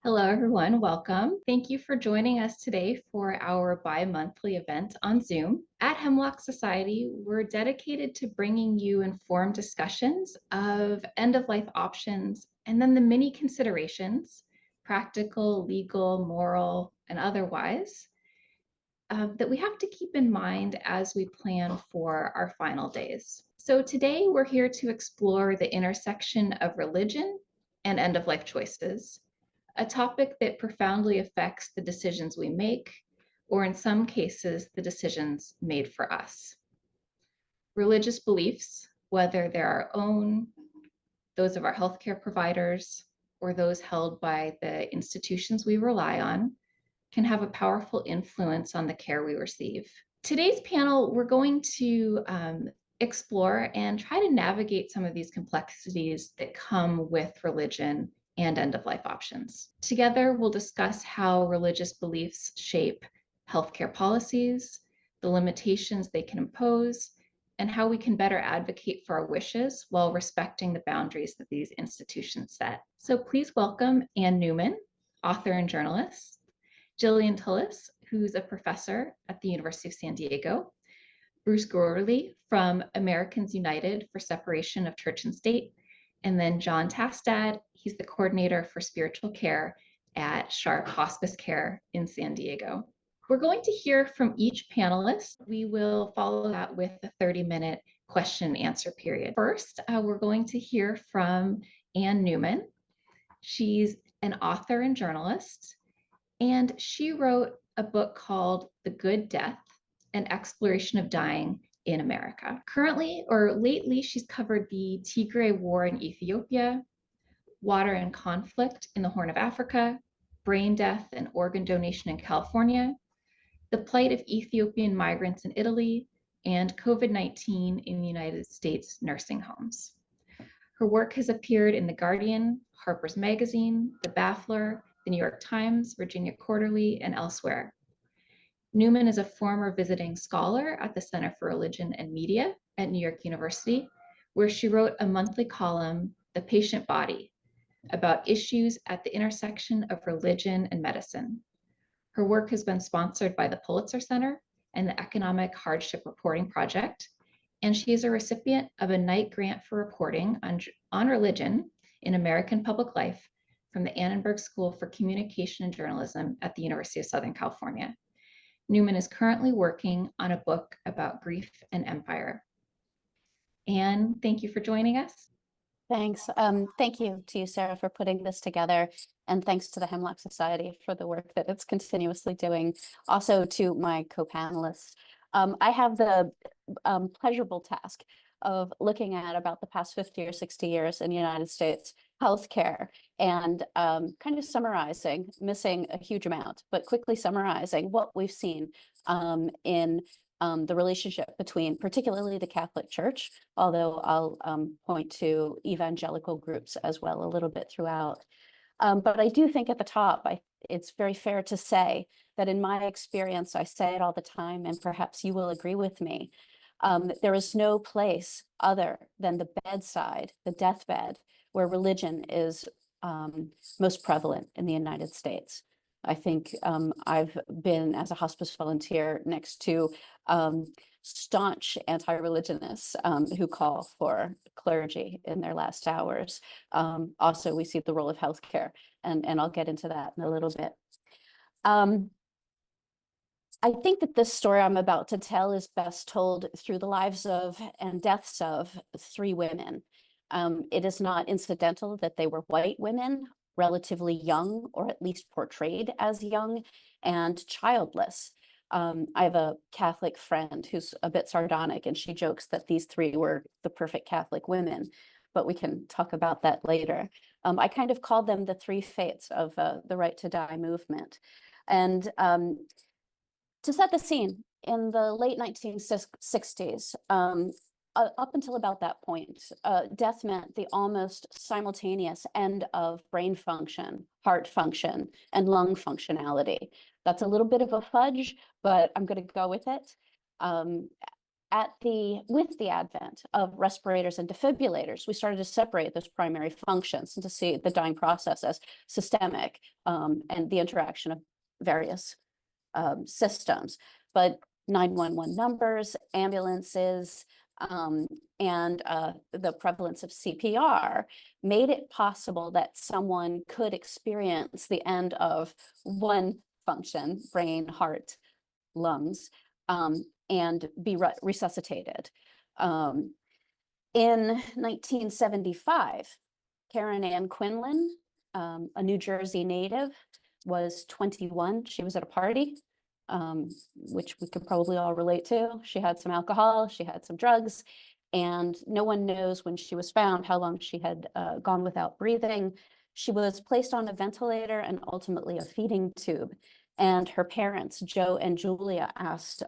Hello, everyone. Welcome. Thank you for joining us today for our bi-monthly event on Zoom. At Hemlock Society, we're dedicated to bringing you informed discussions of end-of-life options and then the many considerations, practical, legal, moral, and otherwise, that we have to keep in mind as we plan for our final days. So today we're here to explore the intersection of religion and end-of-life choices, a topic that profoundly affects the decisions we make, or in some cases, the decisions made for us. Religious beliefs, whether they're our own, those of our healthcare providers, or those held by the institutions we rely on, can have a powerful influence on the care we receive. Today's panel, we're going to explore and try to navigate some of these complexities that come with religion and end-of-life options. Together, we'll discuss how religious beliefs shape healthcare policies, the limitations they can impose, and how we can better advocate for our wishes while respecting the boundaries that these institutions set. So please welcome Ann Neumann, author and journalist, Jillian Tullis, who's a professor at the University of San Diego, Bruce Gourley from Americans United for Separation of Church and State, and then John Tastad, he's the coordinator for spiritual care at Sharp HospiceCare in San Diego. We're going to hear from each panelist. We will follow that with a 30-minute question and answer period. First, we're going to hear from Ann Neumann. She's an author and journalist, and she wrote a book called The Good Death: An Exploration of Dying in America. Currently, or lately, she's covered the Tigray War in Ethiopia, water and conflict in the Horn of Africa, brain death and organ donation in California, the plight of Ethiopian migrants in Italy, and COVID-19 in the United States nursing homes. Her work has appeared in The Guardian, Harper's Magazine, The Baffler, The New York Times, Virginia Quarterly, and elsewhere. Neumann is a former visiting scholar at the Center for Religion and Media at New York University, where she wrote a monthly column, The Patient Body, about issues at the intersection of religion and medicine. Her work has been sponsored by the Pulitzer Center and the Economic Hardship Reporting Project, and she is a recipient of a Knight Grant for Reporting on Religion in American Public Life from the Annenberg School for Communication and Journalism at the University of Southern California. Neumann is currently working on a book about grief and empire. Anne, thank you for joining us. Thanks. Thank you to you, Sarah, for putting this together. And thanks to the Hemlock Society for the work that it's continuously doing. Also to my co-panelists. I have the pleasurable task of looking at about the past 50 or 60 years in the United States healthcare and kind of summarizing, missing a huge amount, but quickly summarizing what we've seen in the relationship between particularly the Catholic Church, although I'll point to evangelical groups as well a little bit throughout. But I do think at the top, it's very fair to say that in my experience, I say it all the time, and perhaps you will agree with me, there is no place other than the bedside, the deathbed, where religion is most prevalent in the United States. I think I've been, as a hospice volunteer, next to staunch anti-religionists who call for clergy in their last hours. Also, we see the role of healthcare, and I'll get into that in a little bit. I think that this story I'm about to tell is best told through the lives of and deaths of three women. It is not incidental that they were white women, relatively young, or at least portrayed as young, and childless. I have a Catholic friend who's a bit sardonic, and she jokes that these three were the perfect Catholic women, but we can talk about that later. I kind of called them the three fates of the Right to Die movement. And to set the scene, in the late 1960s, up until about that point, death meant the almost simultaneous end of brain function, heart function, and lung functionality. That's a little bit of a fudge, but I'm going to go with it. with the advent of respirators and defibrillators, we started to separate those primary functions and to see the dying process as systemic, and the interaction of various systems. But 911 numbers, ambulances, and the prevalence of CPR made it possible that someone could experience the end of one function, brain, heart, lungs, and be resuscitated. In 1975, Karen Ann Quinlan, a New Jersey native, was 21. She was at a party, which we could probably all relate to. She had some alcohol, she had some drugs, and no one knows when she was found how long she had gone without breathing. She was placed on a ventilator and ultimately a feeding tube. And her parents, Joe and Julia, asked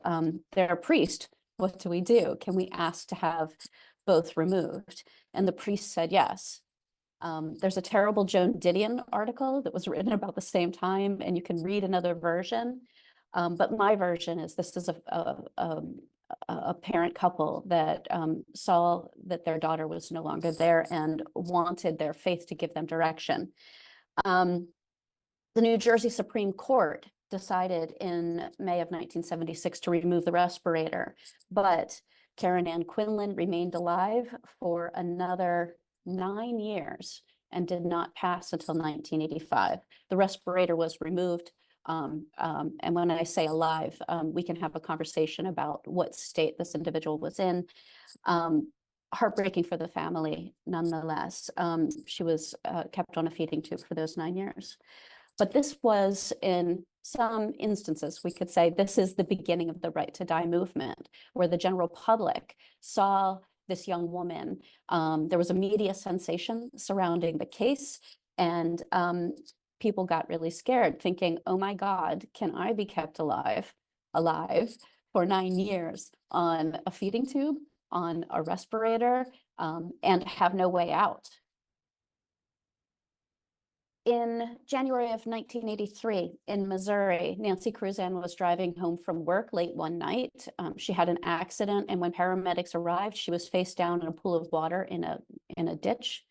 their priest, what do we do? Can we ask to have both removed? And the priest said yes. There's a terrible Joan Didion article that was written about the same time, and you can read another version. But my version is this is a parent couple that saw that their daughter was no longer there and wanted their faith to give them direction. The New Jersey Supreme Court decided in May of 1976 to remove the respirator, but Karen Ann Quinlan remained alive for another 9 years and did not pass until 1985. The respirator was removed. And when I say alive, we can have a conversation about what state this individual was in. Heartbreaking for the family, nonetheless. She was kept on a feeding tube for those 9 years. But this was, in some instances, we could say this is the beginning of the Right to Die movement, where the general public saw this young woman. There was a media sensation surrounding the case, and people got really scared, thinking, oh my God, can I be kept alive for 9 years on a feeding tube, on a respirator, and have no way out? In January of 1983, in Missouri, Nancy Cruzan was driving home from work late one night. She had an accident, and when paramedics arrived, she was face down in a pool of water in a ditch.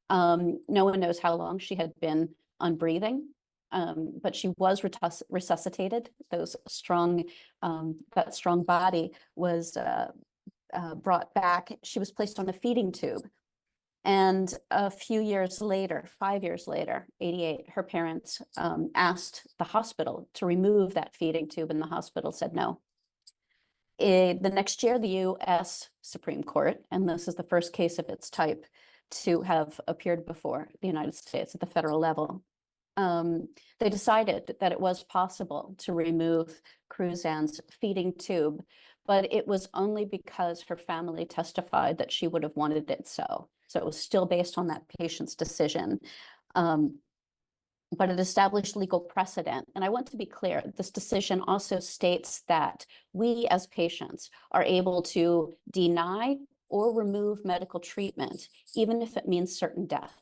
No one knows how long she had been unbreathing, but she was resuscitated. That strong body was brought back. She was placed on a feeding tube. And a few years later, 5 years later, 88, her parents asked the hospital to remove that feeding tube, and the hospital said no. The next year, the U.S. Supreme Court, and this is the first case of its type to have appeared before the United States at the federal level, they decided that it was possible to remove Cruzan's feeding tube, but it was only because her family testified that she would have wanted it so. So it was still based on that patient's decision. But it established legal precedent. And I want to be clear, this decision also states that we as patients are able to deny or remove medical treatment, even if it means certain death.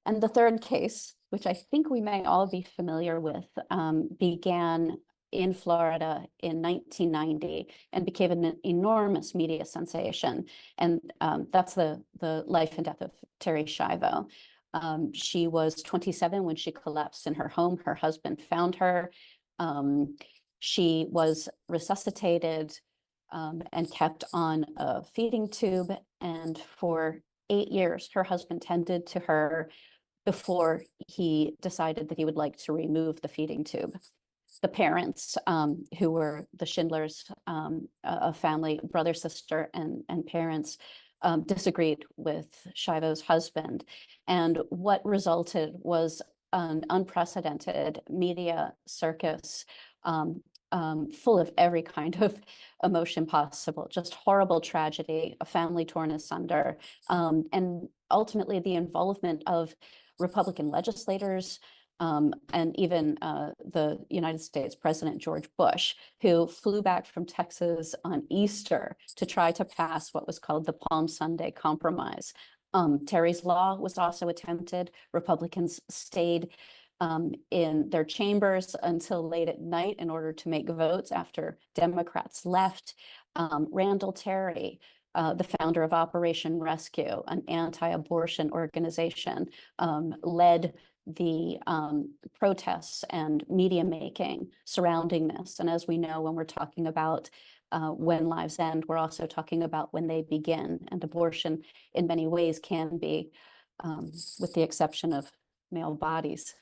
And the third case, which I think we may all be familiar with, began in Florida in 1990 and became an enormous media sensation. And that's the life and death of Terri Schiavo. She was 27 when she collapsed in her home. Her husband found her. She was resuscitated and kept on a feeding tube. And for 8 years, her husband tended to her before he decided that he would like to remove the feeding tube. The parents, who were the Schindlers, a family, brother, sister, and parents, disagreed with Schiavo's husband. And what resulted was an unprecedented media circus, full of every kind of emotion possible, just horrible tragedy, a family torn asunder, and ultimately the involvement of Republican legislators, and even the United States President George Bush, who flew back from Texas on Easter to try to pass what was called the Palm Sunday Compromise. Terry's Law was also attempted. Republicans stayed in their chambers until late at night in order to make votes after Democrats left. Randall Terry, the founder of Operation Rescue, an anti-abortion organization, led the protests and media making surrounding this. And as we know, when we're talking about when lives end, we're also talking about when they begin. And abortion in many ways can be, with the exception of male bodies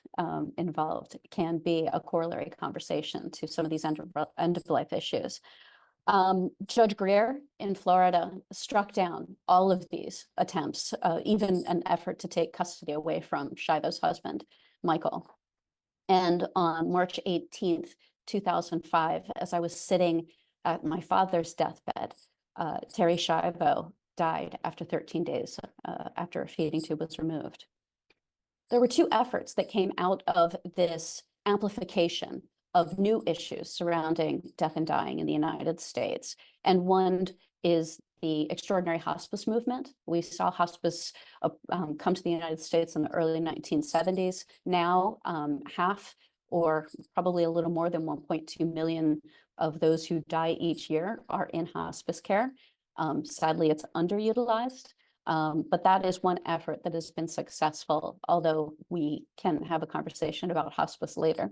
involved, can be a corollary conversation to some of these end-of-life issues. Judge Greer in Florida struck down all of these attempts, even an effort to take custody away from Shivo's husband, Michael. And on March 18th, 2005, as I was sitting at my father's deathbed, Terry Shivo died after 13 days after a feeding tube was removed. There were two efforts that came out of this amplification of new issues surrounding death and dying in the United States. And one is the extraordinary hospice movement. We saw hospice come to the United States in the early 1970s. Now, half or probably a little more than 1.2 million of those who die each year are in hospice care. Sadly, it's underutilized. But that is one effort that has been successful, although we can have a conversation about hospice later.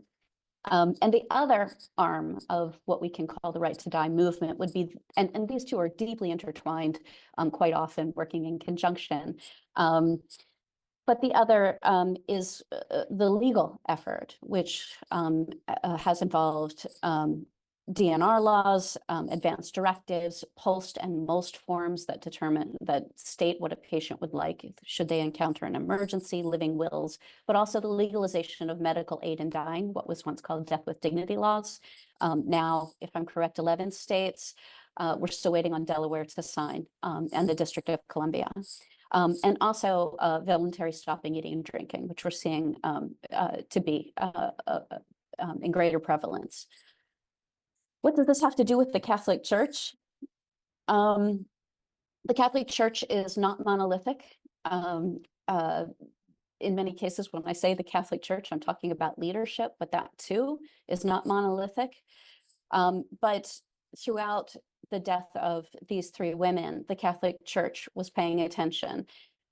And the other arm of what we can call the right to die movement would be, and these two are deeply intertwined, quite often working in conjunction. But the other is the legal effort, which has involved DNR laws, advanced directives, POLST and MOST forms that state what a patient would like should they encounter an emergency, living wills, but also the legalization of medical aid in dying, what was once called death with dignity laws. Now, if I'm correct, 11 states. We're still waiting on Delaware to sign, and the District of Columbia. And also voluntary stopping eating and drinking, which we're seeing to be in greater prevalence. What does this have to do with the Catholic Church? The Catholic Church is not monolithic. In many cases, when I say the Catholic Church, I'm talking about leadership, but that too is not monolithic. But throughout the death of these three women, the Catholic Church was paying attention.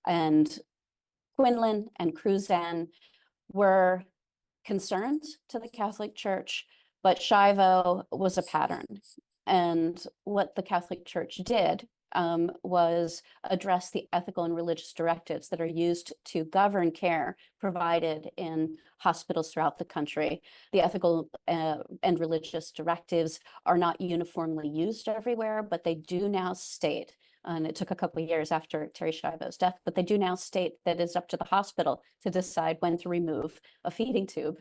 And Quinlan and Cruzan were concerned to the Catholic Church, but Shivo was a pattern. And what the Catholic Church did was address the ethical and religious directives that are used to govern care provided in hospitals throughout the country. The ethical and religious directives are not uniformly used everywhere, but they do now state, and it took a couple of years after Terry Shivo's death, but they do now state that it's up to the hospital to decide when to remove a feeding tube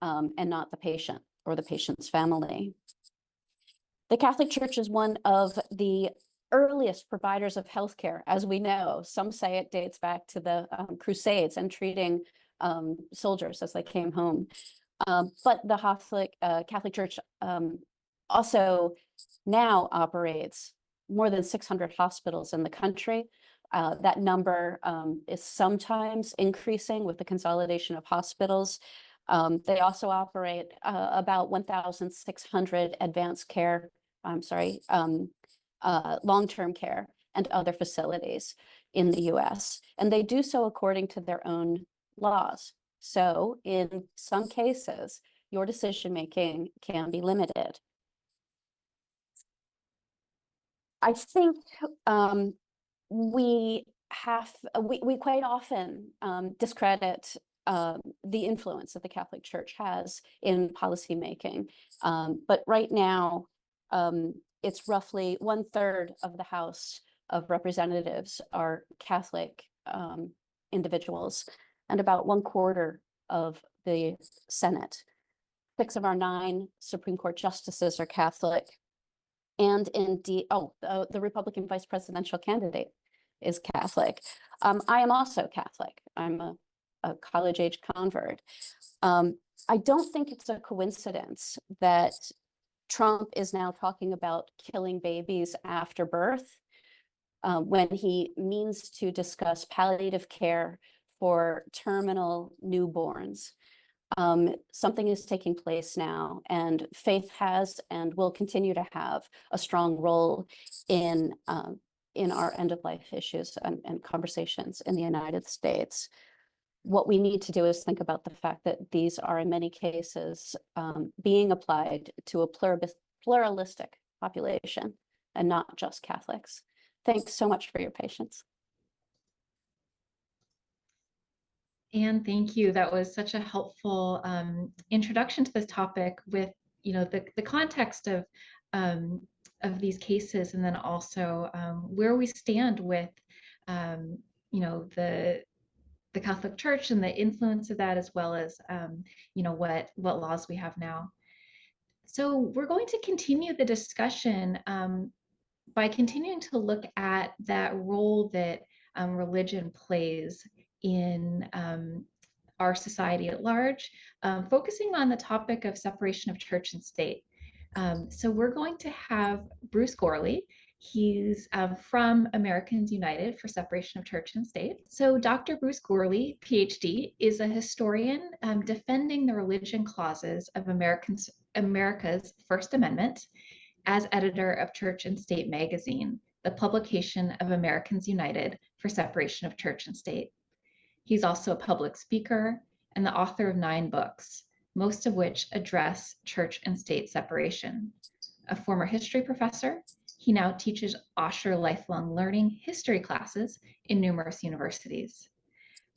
and not the patient or the patient's family. The Catholic Church is one of the earliest providers of healthcare, as we know. Some say it dates back to the Crusades and treating soldiers as they came home. But the Catholic Church also now operates more than 600 hospitals in the country. That number is sometimes increasing with the consolidation of hospitals. They also operate about 1,600 long-term care and other facilities in the US. And they do so according to their own laws. So in some cases, your decision-making can be limited. I think we quite often discredit the influence that the Catholic Church has in policymaking. But right now, it's roughly 1/3 of the House of Representatives are Catholic individuals, and about 1/4 of the Senate. 6 of our 9 Supreme Court justices are Catholic. And indeed, the Republican vice presidential candidate is Catholic. I am also Catholic. I'm a college-age convert. I don't think it's a coincidence that Trump is now talking about killing babies after birth when he means to discuss palliative care for terminal newborns. something is taking place now, and faith has and will continue to have a strong role in our end-of-life issues and conversations in the United States. What we need to do is think about the fact that these are in many cases being applied to a pluralistic population and not just Catholics. Thanks so much for your patience. Anne, thank you. That was such a helpful introduction to this topic with, the context of these cases, and then also where we stand with, the Catholic Church and the influence of that, as well as, what laws we have now. So we're going to continue the discussion by continuing to look at that role that religion plays in our society at large, focusing on the topic of separation of church and state. So we're going to have Bruce Gourley. He's from Americans United for Separation of Church and State. So Dr. Bruce Gourley, PhD, is a historian defending the religion clauses of America's First Amendment as editor of Church and State magazine, the publication of Americans United for Separation of Church and State. He's also a public speaker and the author of 9 books, most of which address church and state separation. A former history professor, he now teaches Osher lifelong learning history classes in numerous universities.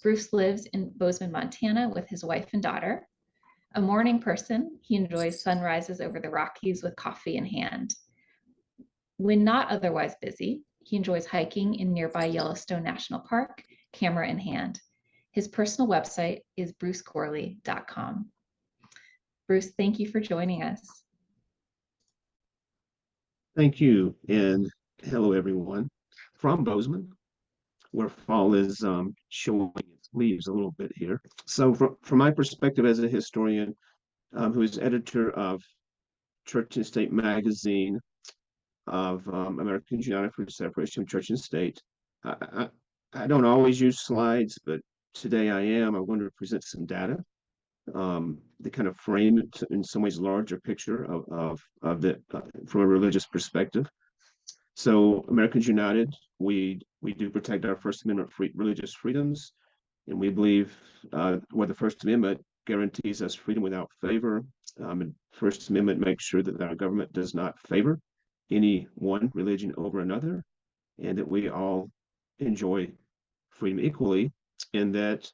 Bruce lives in Bozeman, Montana with his wife and daughter. A morning person, he enjoys sunrises over the Rockies with coffee in hand. When not otherwise busy, he enjoys hiking in nearby Yellowstone National Park, camera in hand. His personal website is brucegourley.com. Bruce, thank you for joining us. Thank you, and hello everyone from Bozeman, where fall is showing its leaves a little bit here. So from my perspective as a historian who is editor of Church and State magazine, of Americans United for Separation of Church and State, I don't always use slides, but today I am. I'm going to present some data to kind of frame it in some ways larger picture of the from a religious perspective. So Americans United, we do protect our First Amendment religious freedoms, and we believe where the First Amendment guarantees us freedom without favor. And First Amendment makes sure that our government does not favor any one religion over another, and that we all enjoy freedom equally, and that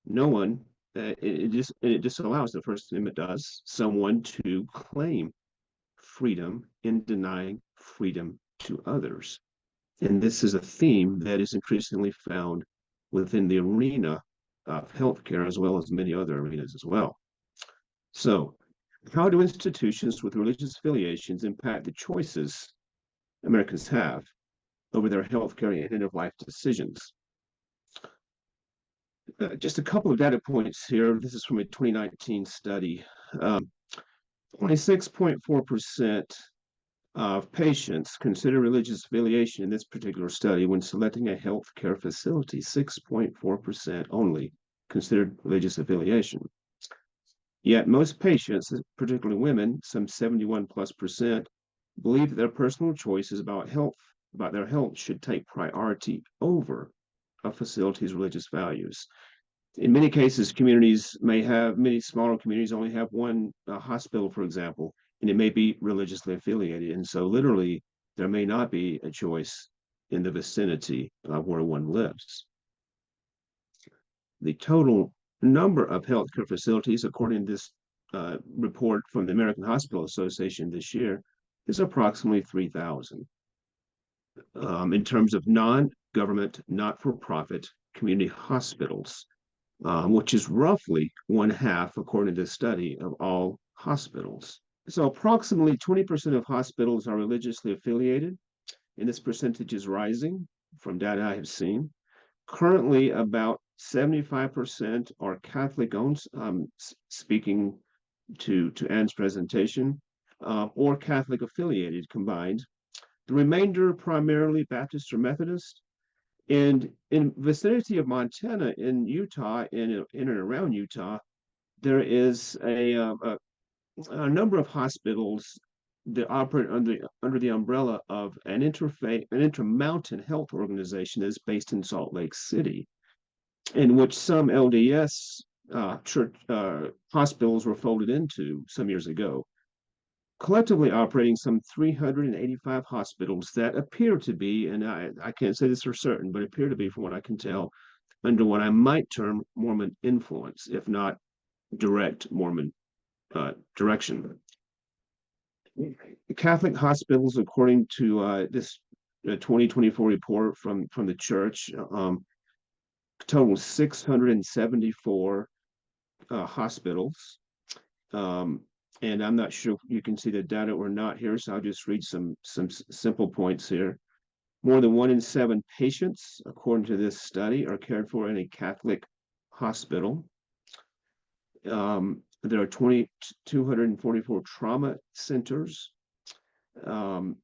no one it disallows, the First Amendment does, someone to claim freedom in denying freedom to others. And this is a theme that is increasingly found within the arena of healthcare, as well as many other arenas as well. So, how do institutions with religious affiliations impact the choices Americans have over their healthcare and end-of-life decisions? Just a couple of data points here. This is from a 2019 study. 26.4% of patients consider religious affiliation in this particular study when selecting a healthcare facility. 6.4% only considered religious affiliation. Yet most patients, particularly women, some 71+%, believe that their personal choices about their health should take priority over a facility's religious values. In many cases, many smaller communities only have one hospital, for example, and it may be religiously affiliated. And so literally, there may not be a choice in the vicinity of where one lives. The total number of healthcare facilities, according to this report from the American Hospital Association this year, is approximately 3,000. In terms of non-government, not-for-profit community hospitals, which is roughly 1/2, according to the study, of all hospitals. So approximately 20% of hospitals are religiously affiliated, and this percentage is rising from data I have seen. Currently, about 75% are Catholic-owned, speaking to Anne's presentation, or Catholic-affiliated combined. The remainder primarily Baptist or Methodist. And in vicinity of Montana, in Utah, in and around Utah, there is a number of hospitals that operate under the umbrella of an intermountain health organization that is based in Salt Lake City, in which some LDS church hospitals were folded into some years ago, collectively operating some 385 hospitals that appear to be, and I can't say this for certain, but appear to be, from what I can tell, under what I might term Mormon influence, if not direct Mormon direction. Catholic hospitals, according to this 2024 report from the church, total 674 hospitals. And I'm not sure if you can see the data or not here, so I'll just read some simple points here. More than 1 in 7 patients, according to this study, are cared for in a Catholic hospital. There are 244 trauma centers, and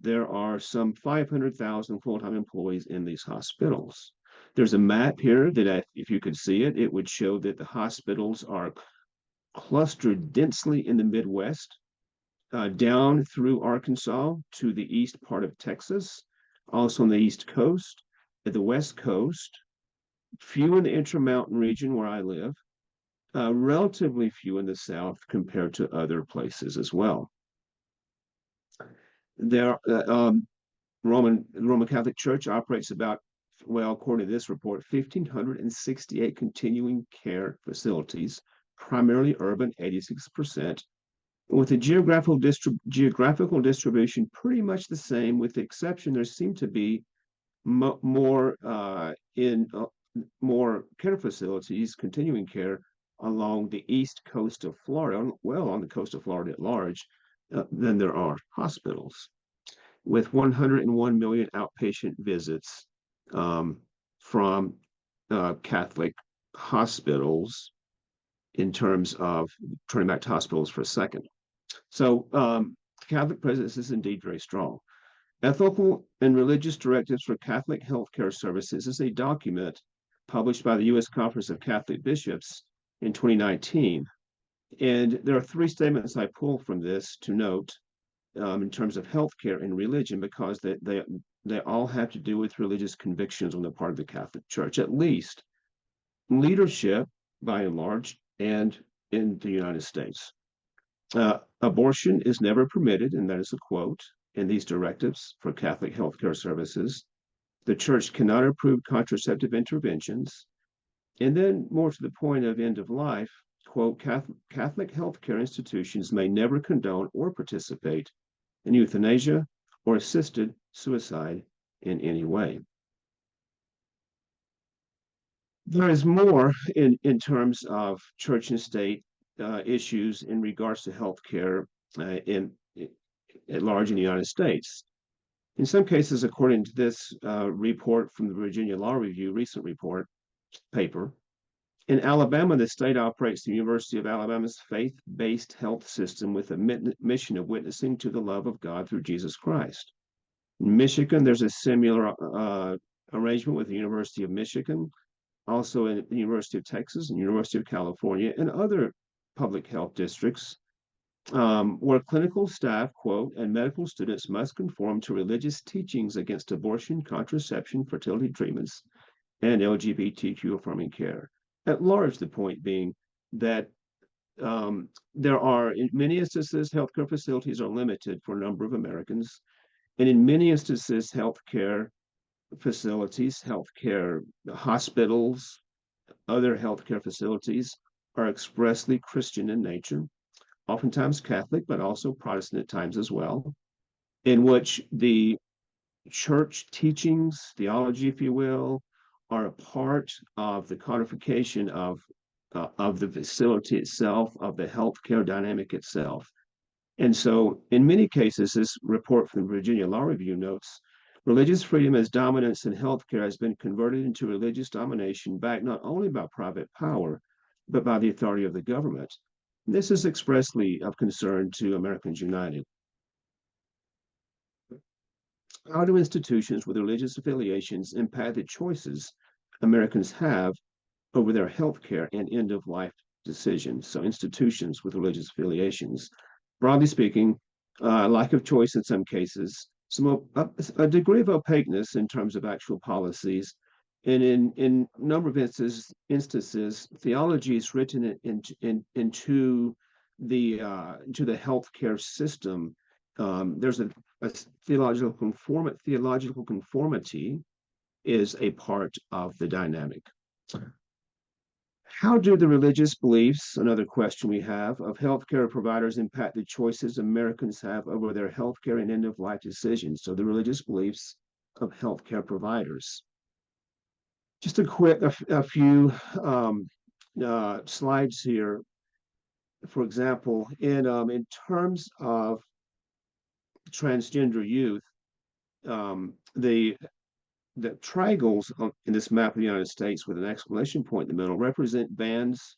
there are some 500,000 full-time employees in these hospitals. There's a map here that if you could see it, it would show that the hospitals are clustered densely in the Midwest, down through Arkansas to the east part of Texas, also on the East Coast, at the West Coast, few in the Intermountain region where I live, relatively few in the South compared to other places as well. There, Roman Catholic Church operates about, well, according to this report, 1,568 continuing care facilities, primarily urban, 86%, with the geographical distribution pretty much the same, with the exception there seem to be more care facilities, continuing care, along the east coast of Florida, well, on the coast of Florida at large, than there are hospitals, with 101 million outpatient visits from Catholic hospitals, in terms of turning back to hospitals for a second. So Catholic presence is indeed very strong. Ethical and Religious Directives for Catholic Healthcare Services is a document published by the U.S. Conference of Catholic Bishops in 2019. And there are 3 statements I pull from this to note in terms of healthcare and religion, because they all have to do with religious convictions on the part of the Catholic Church, at least leadership by and large, and in the United States. Abortion is never permitted, and that is a quote in these directives for Catholic healthcare services. The Church cannot approve contraceptive interventions. And then, more to the point of end of life, quote, Catholic healthcare institutions may never condone or participate in euthanasia or assisted suicide in any way. There is more in terms of church and state issues in regards to healthcare at large in the United States. In some cases, according to this report from the Virginia Law Review, recent report paper, in Alabama, the state operates the University of Alabama's faith-based health system with a mission of witnessing to the love of God through Jesus Christ. In Michigan, there's a similar arrangement with the University of Michigan, also in the University of Texas and University of California, and other public health districts, where clinical staff, quote, and medical students must conform to religious teachings against abortion, contraception, fertility treatments, and LGBTQ affirming care. At large, the point being that there are, in many instances, healthcare facilities are limited for a number of Americans, and in many instances, healthcare facilities, healthcare hospitals, other healthcare facilities are expressly Christian in nature, oftentimes Catholic, but also Protestant at times as well, in which the church teachings, theology, if you will, are a part of the codification of the facility itself, of the healthcare dynamic itself. And so, in many cases, this report from the Virginia Law Review notes, religious freedom as dominance in healthcare has been converted into religious domination, backed not only by private power, but by the authority of the government. This is expressly of concern to Americans United. How do institutions with religious affiliations impact the choices Americans have over their health care and end-of-life decisions. So institutions with religious affiliations. Broadly speaking, lack of choice in some cases, a degree of opaqueness in terms of actual policies, and in a number of instances, theology is written into the healthcare system. There's a theological conformity is a part of the dynamic. How do the religious beliefs, another question we have, of healthcare providers impact the choices Americans have over their healthcare and end-of-life decisions? So the religious beliefs of healthcare providers. Just a few slides here. For example, in terms of transgender youth, the triangles in this map of the United States with an exclamation point in the middle represent bands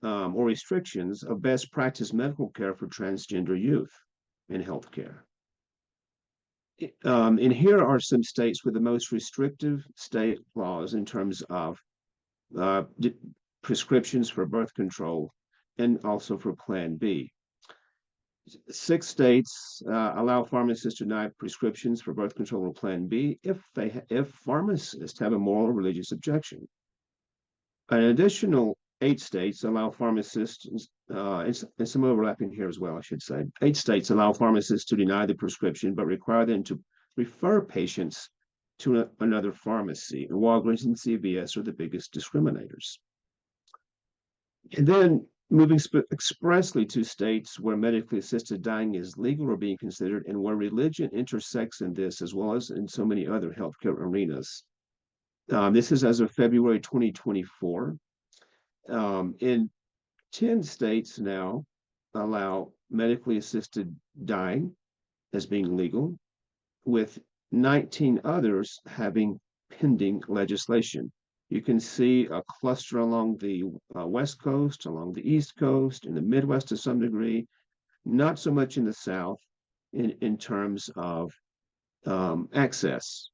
or restrictions of best practice medical care for transgender youth in healthcare. And here are some states with the most restrictive state laws in terms of prescriptions for birth control and also for Plan B. 6 states allow pharmacists to deny prescriptions for birth control or Plan B if pharmacists have a moral or religious objection. An additional 8 states allow pharmacists, and some overlapping here as well, I should say. 8 states allow pharmacists to deny the prescription, but require them to refer patients to another pharmacy. And Walgreens and CVS are the biggest discriminators. And then moving expressly to states where medically assisted dying is legal or being considered, and where religion intersects in this, as well as in so many other healthcare arenas. This is as of February 2024. In 10 states now allow medically assisted dying as being legal, with 19 others having pending legislation. You can see a cluster along the West Coast, along the East Coast, in the Midwest to some degree, not so much in the South in terms of access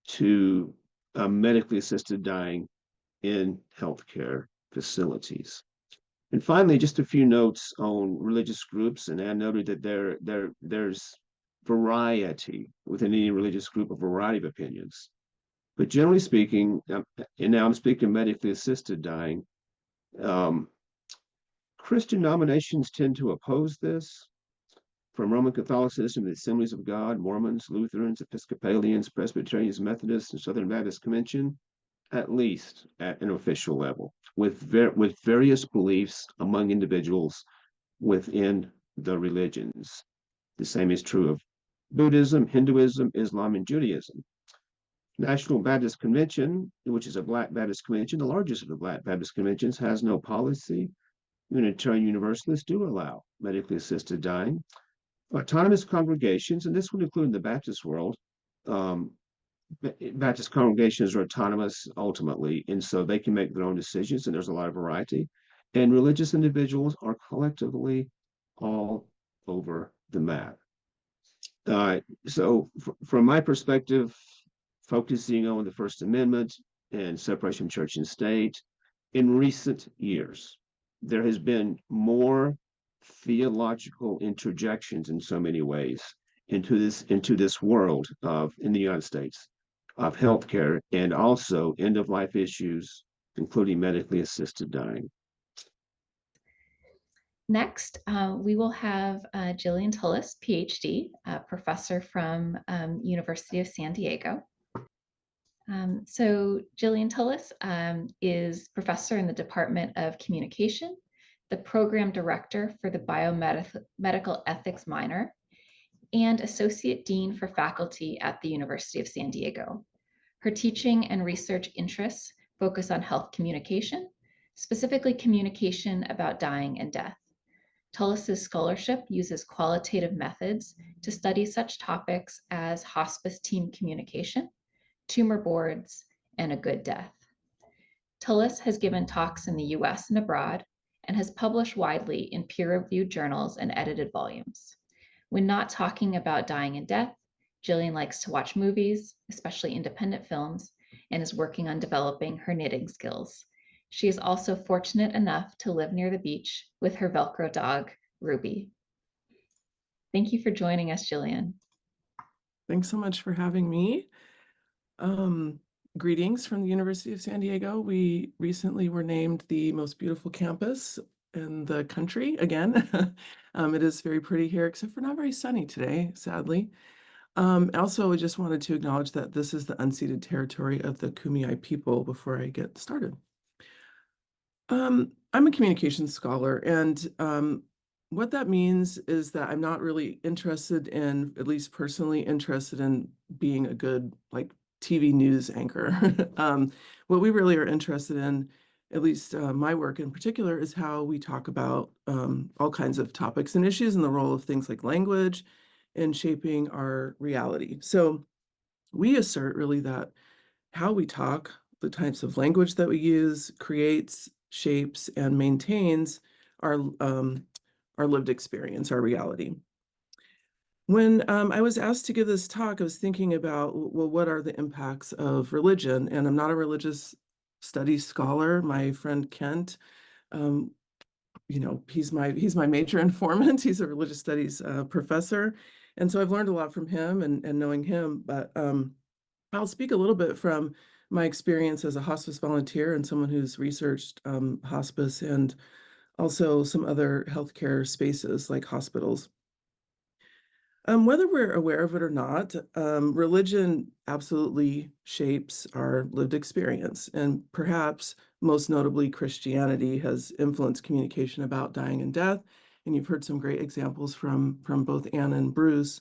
to medically assisted dying in healthcare facilities. And finally, just a few notes on religious groups. And Anne noted that there's variety within any religious group, a variety of opinions. But generally speaking, and now I'm speaking medically assisted dying, Christian denominations tend to oppose this, from Roman Catholicism to the Assemblies of God, Mormons, Lutherans, Episcopalians, Presbyterians, Methodists, and Southern Baptist Convention, at least at an official level, with various beliefs among individuals within the religions. The same is true of Buddhism, Hinduism, Islam, and Judaism. National Baptist Convention, which is a Black Baptist convention, the largest of the Black Baptist conventions, has no policy. Unitarian Universalists do allow medically assisted dying. Autonomous congregations, and this would include in the Baptist world, Baptist congregations are autonomous ultimately, and so they can make their own decisions, and there's a lot of variety. And religious individuals are collectively all over the map. So from my perspective, focusing on the First Amendment and separation of church and state, in recent years, there has been more theological interjections in so many ways into this world in the United States of healthcare, and also end-of-life issues, including medically assisted dying. Next, we will have Jillian Tullis, PhD, professor from University of San Diego. So Jillian Tullis is professor in the Department of Communication, the program director for the biomedical ethics minor, and associate dean for faculty at the University of San Diego. Her teaching and research interests focus on health communication, specifically communication about dying and death. Tullis's scholarship uses qualitative methods to study such topics as hospice team communication, tumor boards, and a good death. Tullis has given talks in the US and abroad, and has published widely in peer-reviewed journals and edited volumes. When not talking about dying and death, Jillian likes to watch movies, especially independent films, and is working on developing her knitting skills. She is also fortunate enough to live near the beach with her Velcro dog, Ruby. Thank you for joining us, Jillian. Thanks so much for having me. Greetings from the University of San Diego. We recently were named the most beautiful campus in the country again. It is very pretty here, except for not very sunny today, sadly. Also, I just wanted to acknowledge that this is the unceded territory of the Kumeyaay people before I get started. I'm a communications scholar, and what that means is that I'm not really interested in, at least personally interested in being a good like TV news anchor. What we really are interested in, at least my work in particular, is how we talk about all kinds of topics and issues and the role of things like language in shaping our reality. So we assert really that how we talk, the types of language that we use, creates, shapes, and maintains our lived experience, our reality. When I was asked to give this talk, I was thinking about, well, what are the impacts of religion? And I'm not a religious studies scholar. My friend Kent, he's my major informant. He's a religious studies professor. And so I've learned a lot from him and knowing him, but I'll speak a little bit from my experience as a hospice volunteer and someone who's researched hospice and also some other healthcare spaces like hospitals. Whether we're aware of it or not, religion absolutely shapes our lived experience, and perhaps most notably, Christianity has influenced communication about dying and death. And you've heard some great examples from both Anne and Bruce.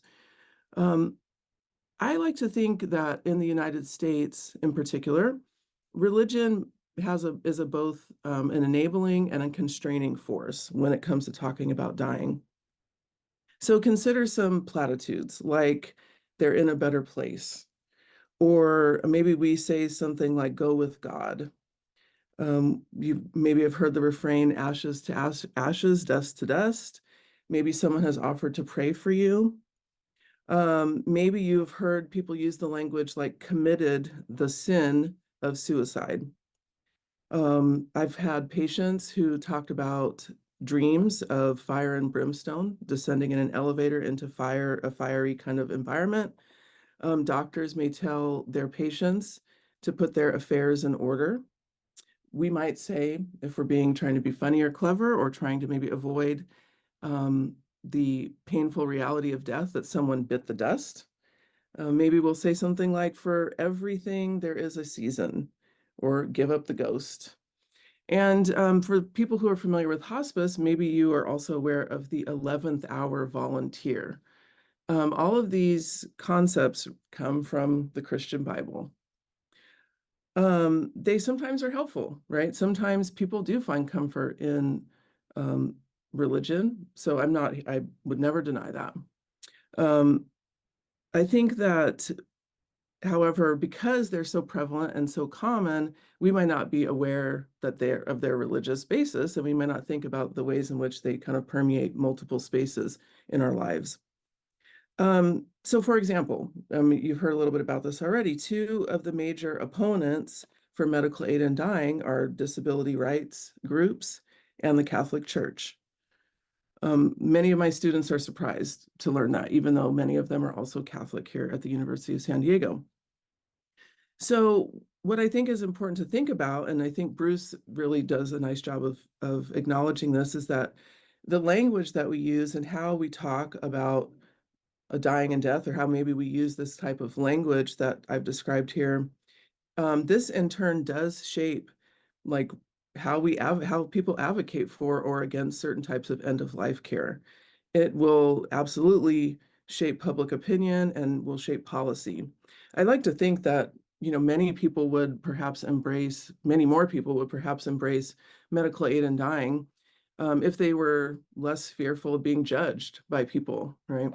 I like to think that in the United States, in particular, religion is both an enabling and a constraining force when it comes to talking about dying. So consider some platitudes like they're in a better place, or maybe we say something like "go with God." You maybe have heard the refrain "ashes to ashes, dust to dust." Maybe someone has offered to pray for you. Maybe you've heard people use the language like committed the sin of suicide. I've had patients who talked about dreams of fire and brimstone, descending in an elevator into a fiery kind of environment. Doctors may tell their patients to put their affairs in order. We might say, if we're trying to be funny or clever or trying to maybe avoid the painful reality of death, that someone bit the dust. Maybe we'll say something like, for everything there is a season, or give up the ghost. And for people who are familiar with hospice, maybe you are also aware of the 11th hour volunteer. All of these concepts come from the Christian Bible. They sometimes are helpful, right? Sometimes people do find comfort in religion. So I would never deny that. I think that, however, because they're so prevalent and so common, we might not be aware that of their religious basis, and we might not think about the ways in which they kind of permeate multiple spaces in our lives. So for example, you've heard a little bit about this already. Two of the major opponents for medical aid in dying are disability rights groups and the Catholic Church. Many of my students are surprised to learn that, even though many of them are also Catholic here at the University of San Diego. So what I think is important to think about, and I think Bruce really does a nice job of acknowledging this, is that the language that we use and how we talk about a dying and death, or how maybe we use this type of language that I've described here, this in turn does shape like how people advocate for or against certain types of end-of-life care. It will absolutely shape public opinion and will shape policy. I like to think that many more people would perhaps embrace medical aid in dying if they were less fearful of being judged by people, right?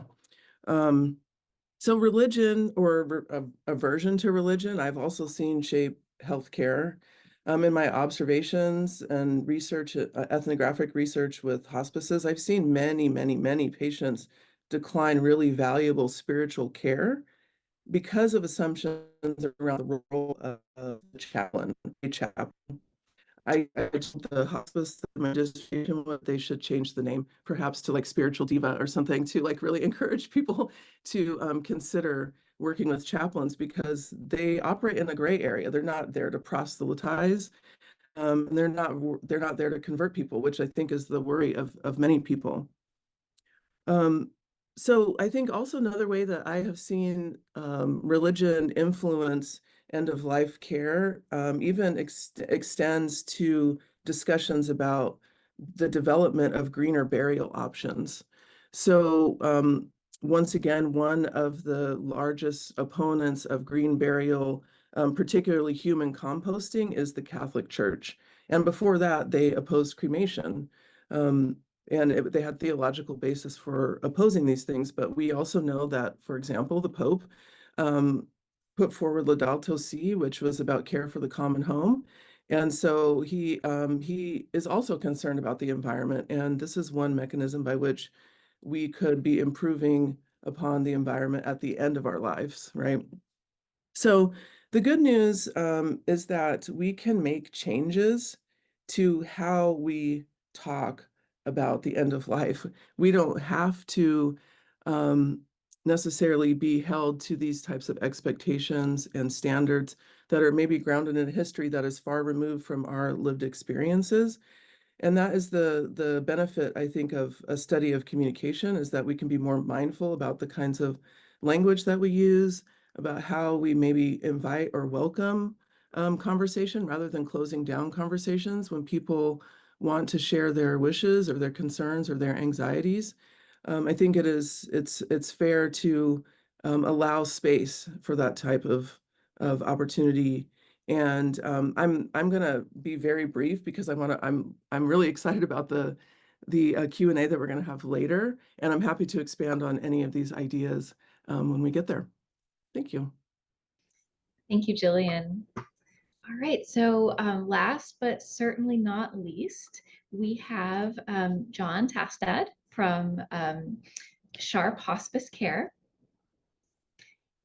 So religion, or aversion to religion, I've also seen shape healthcare. In my observations and research, ethnographic research with hospices, I've seen many patients decline really valuable spiritual care because of assumptions around the role of the chaplain. I told the hospice administration what they should change the name, perhaps to like spiritual diva or something, to like really encourage people to consider working with chaplains, because they operate in a gray area. They're not there to proselytize. They're not there to convert people, which I think is the worry of many people. So I think also another way that I have seen religion influence end-of-life care even extends to discussions about the development of greener burial options. So once again, one of the largest opponents of green burial, particularly human composting, is the Catholic Church. And before that, they opposed cremation. And they had theological basis for opposing these things. But we also know that, for example, the Pope put forward Laudato Si, which was about care for the common home. And so he is also concerned about the environment. And this is one mechanism by which we could be improving upon the environment at the end of our lives, right? So the good news is that we can make changes to how we talk about the end of life. We don't have to necessarily be held to these types of expectations and standards that are maybe grounded in a history that is far removed from our lived experiences. And that is the benefit, I think, of a study of communication, is that we can be more mindful about the kinds of language that we use, about how we maybe invite or welcome conversation rather than closing down conversations when people want to share their wishes or their concerns or their anxieties. I think it's fair to allow space for that type of opportunity. And I'm gonna be very brief because I'm really excited about the Q&A that we're gonna have later, and I'm happy to expand on any of these ideas when we get there. Thank you. Thank you, Jillian. All right, so last but certainly not least, we have John Tastad from Sharp HospiceCare.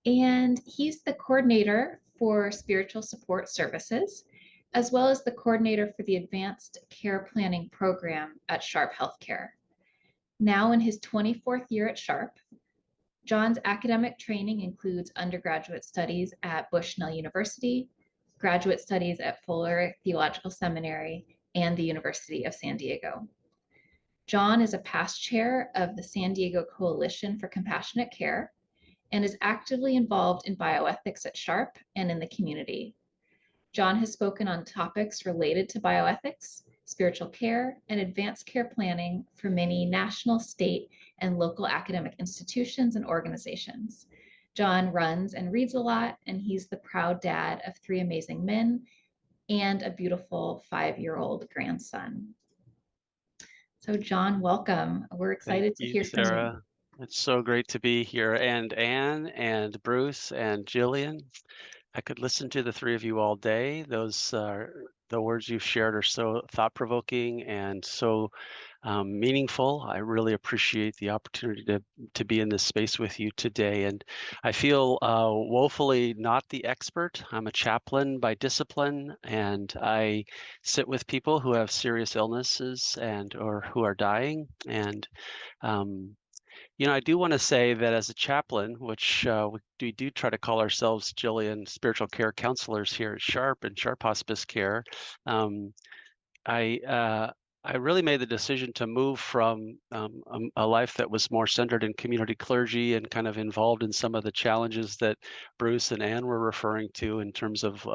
And he's the coordinator for spiritual support services, as well as the coordinator for the advanced care planning program at Sharp Healthcare. Now in his 24th year at Sharp, John's academic training includes undergraduate studies at Bushnell University, graduate studies at Fuller Theological Seminary, and the University of San Diego. John is a past chair of the San Diego Coalition for Compassionate Care and is actively involved in bioethics at Sharp and in the community. John has spoken on topics related to bioethics, spiritual care, and advanced care planning for many national, state, and local academic institutions and organizations. John runs and reads a lot, and he's the proud dad of 3 amazing men and a beautiful 5-year-old grandson. So John, welcome. We're excited to hear from you. Sarah. It's so great to be here. And Anne and Bruce and Jillian. I could listen to the 3 of you all day. Those the words you've shared are so thought-provoking and so meaningful. I really appreciate the opportunity to be in this space with you today. And I feel woefully not the expert. I'm a chaplain by discipline, and I sit with people who have serious illnesses or who are dying. And I do want to say that as a chaplain, which we do try to call ourselves, Jillian, spiritual care counselors here at Sharp and Sharp Hospice Care, I really made the decision to move from a life that was more centered in community clergy and kind of involved in some of the challenges that Bruce and Anne were referring to in terms of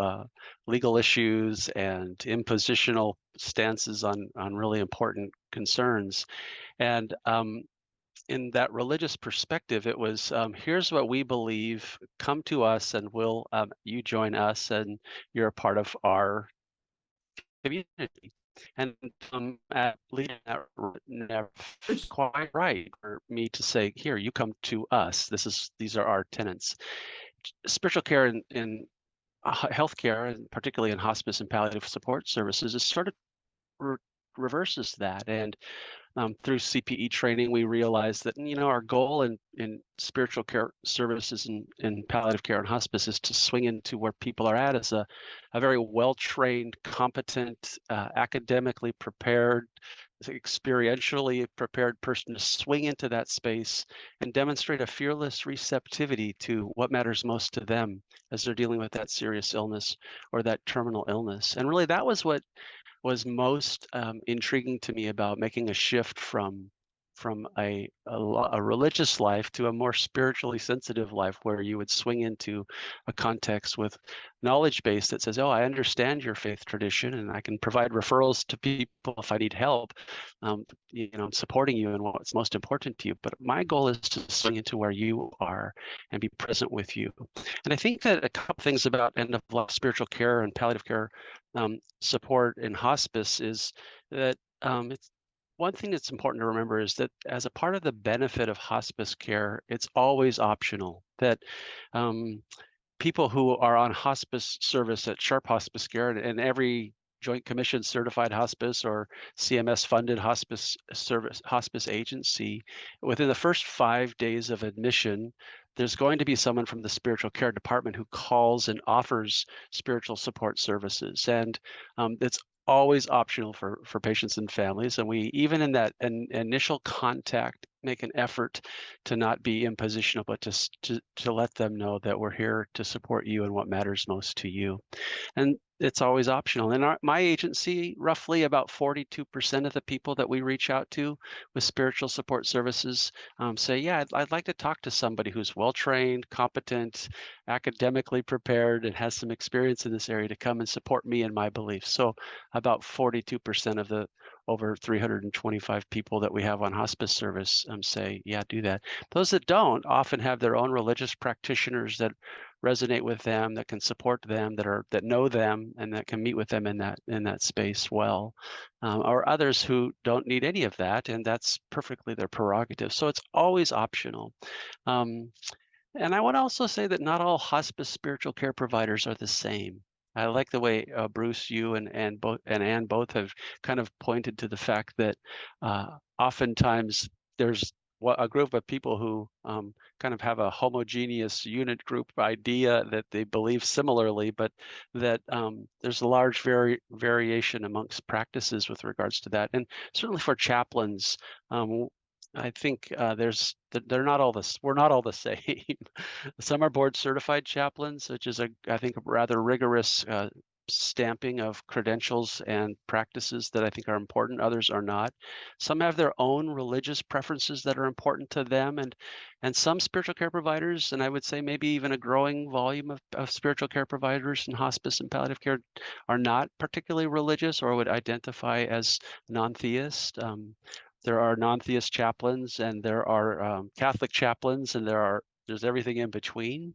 legal issues and impositional stances on really important concerns. And in that religious perspective, it was, here's what we believe, come to us and you join us and you're a part of our community. And at least never quite right for me to say, here, you come to us. These are our tenets. Spiritual care in healthcare, and particularly in hospice and palliative support services, is sort of reverses that. And through CPE training, we realized that, our goal in spiritual care services and palliative care and hospice is to swing into where people are at as a very well-trained, competent, academically prepared, experientially prepared person to swing into that space and demonstrate a fearless receptivity to what matters most to them as they're dealing with that serious illness or that terminal illness. And really, that was what was most intriguing to me about making a shift from a religious life to a more spiritually sensitive life, where you would swing into a context with knowledge base that says, oh, I understand your faith tradition and I can provide referrals to people if I need help. I'm supporting you in what's most important to you, but my goal is to swing into where you are and be present with you. And I think that a couple things about end of life spiritual care and palliative care support in hospice is that it's one thing that's important to remember is that as a part of the benefit of hospice care, it's always optional. That people who are on hospice service at Sharp Hospice Care and every Joint Commission certified hospice or CMS funded hospice service hospice agency, within the first 5 days of admission, there's going to be someone from the spiritual care department who calls and offers spiritual support services. And it's always optional for patients and families. And we, even in that initial contact, make an effort to not be impositional, but to let them know that we're here to support you and what matters most to you. And it's always optional. In my agency, roughly about 42% of the people that we reach out to with spiritual support services say, yeah, I'd like to talk to somebody who's well-trained, competent, academically prepared, and has some experience in this area to come and support me in my beliefs. So about 42% of the over 325 people that we have on hospice service say, yeah, do that. Those that don't often have their own religious practitioners that resonate with them, that can support them, that know them, and that can meet with them in that space well, or others who don't need any of that, and that's perfectly their prerogative. So it's always optional. And I want to also say that not all hospice spiritual care providers are the same. I like the way Bruce, you and Anne both have kind of pointed to the fact that oftentimes there's a group of people who kind of have a homogeneous unit group idea that they believe similarly, but that there's a large variation amongst practices with regards to that. And certainly for chaplains, I think we're not all the same. Some are board certified chaplains, which is I think a rather rigorous stamping of credentials and practices that I think are important. Others are not. Some have their own religious preferences that are important to them, and some spiritual care providers, and I would say maybe even a growing volume of spiritual care providers in hospice and palliative care, are not particularly religious or would identify as non-theist. There are non-theist chaplains, and there are Catholic chaplains, and there's everything in between.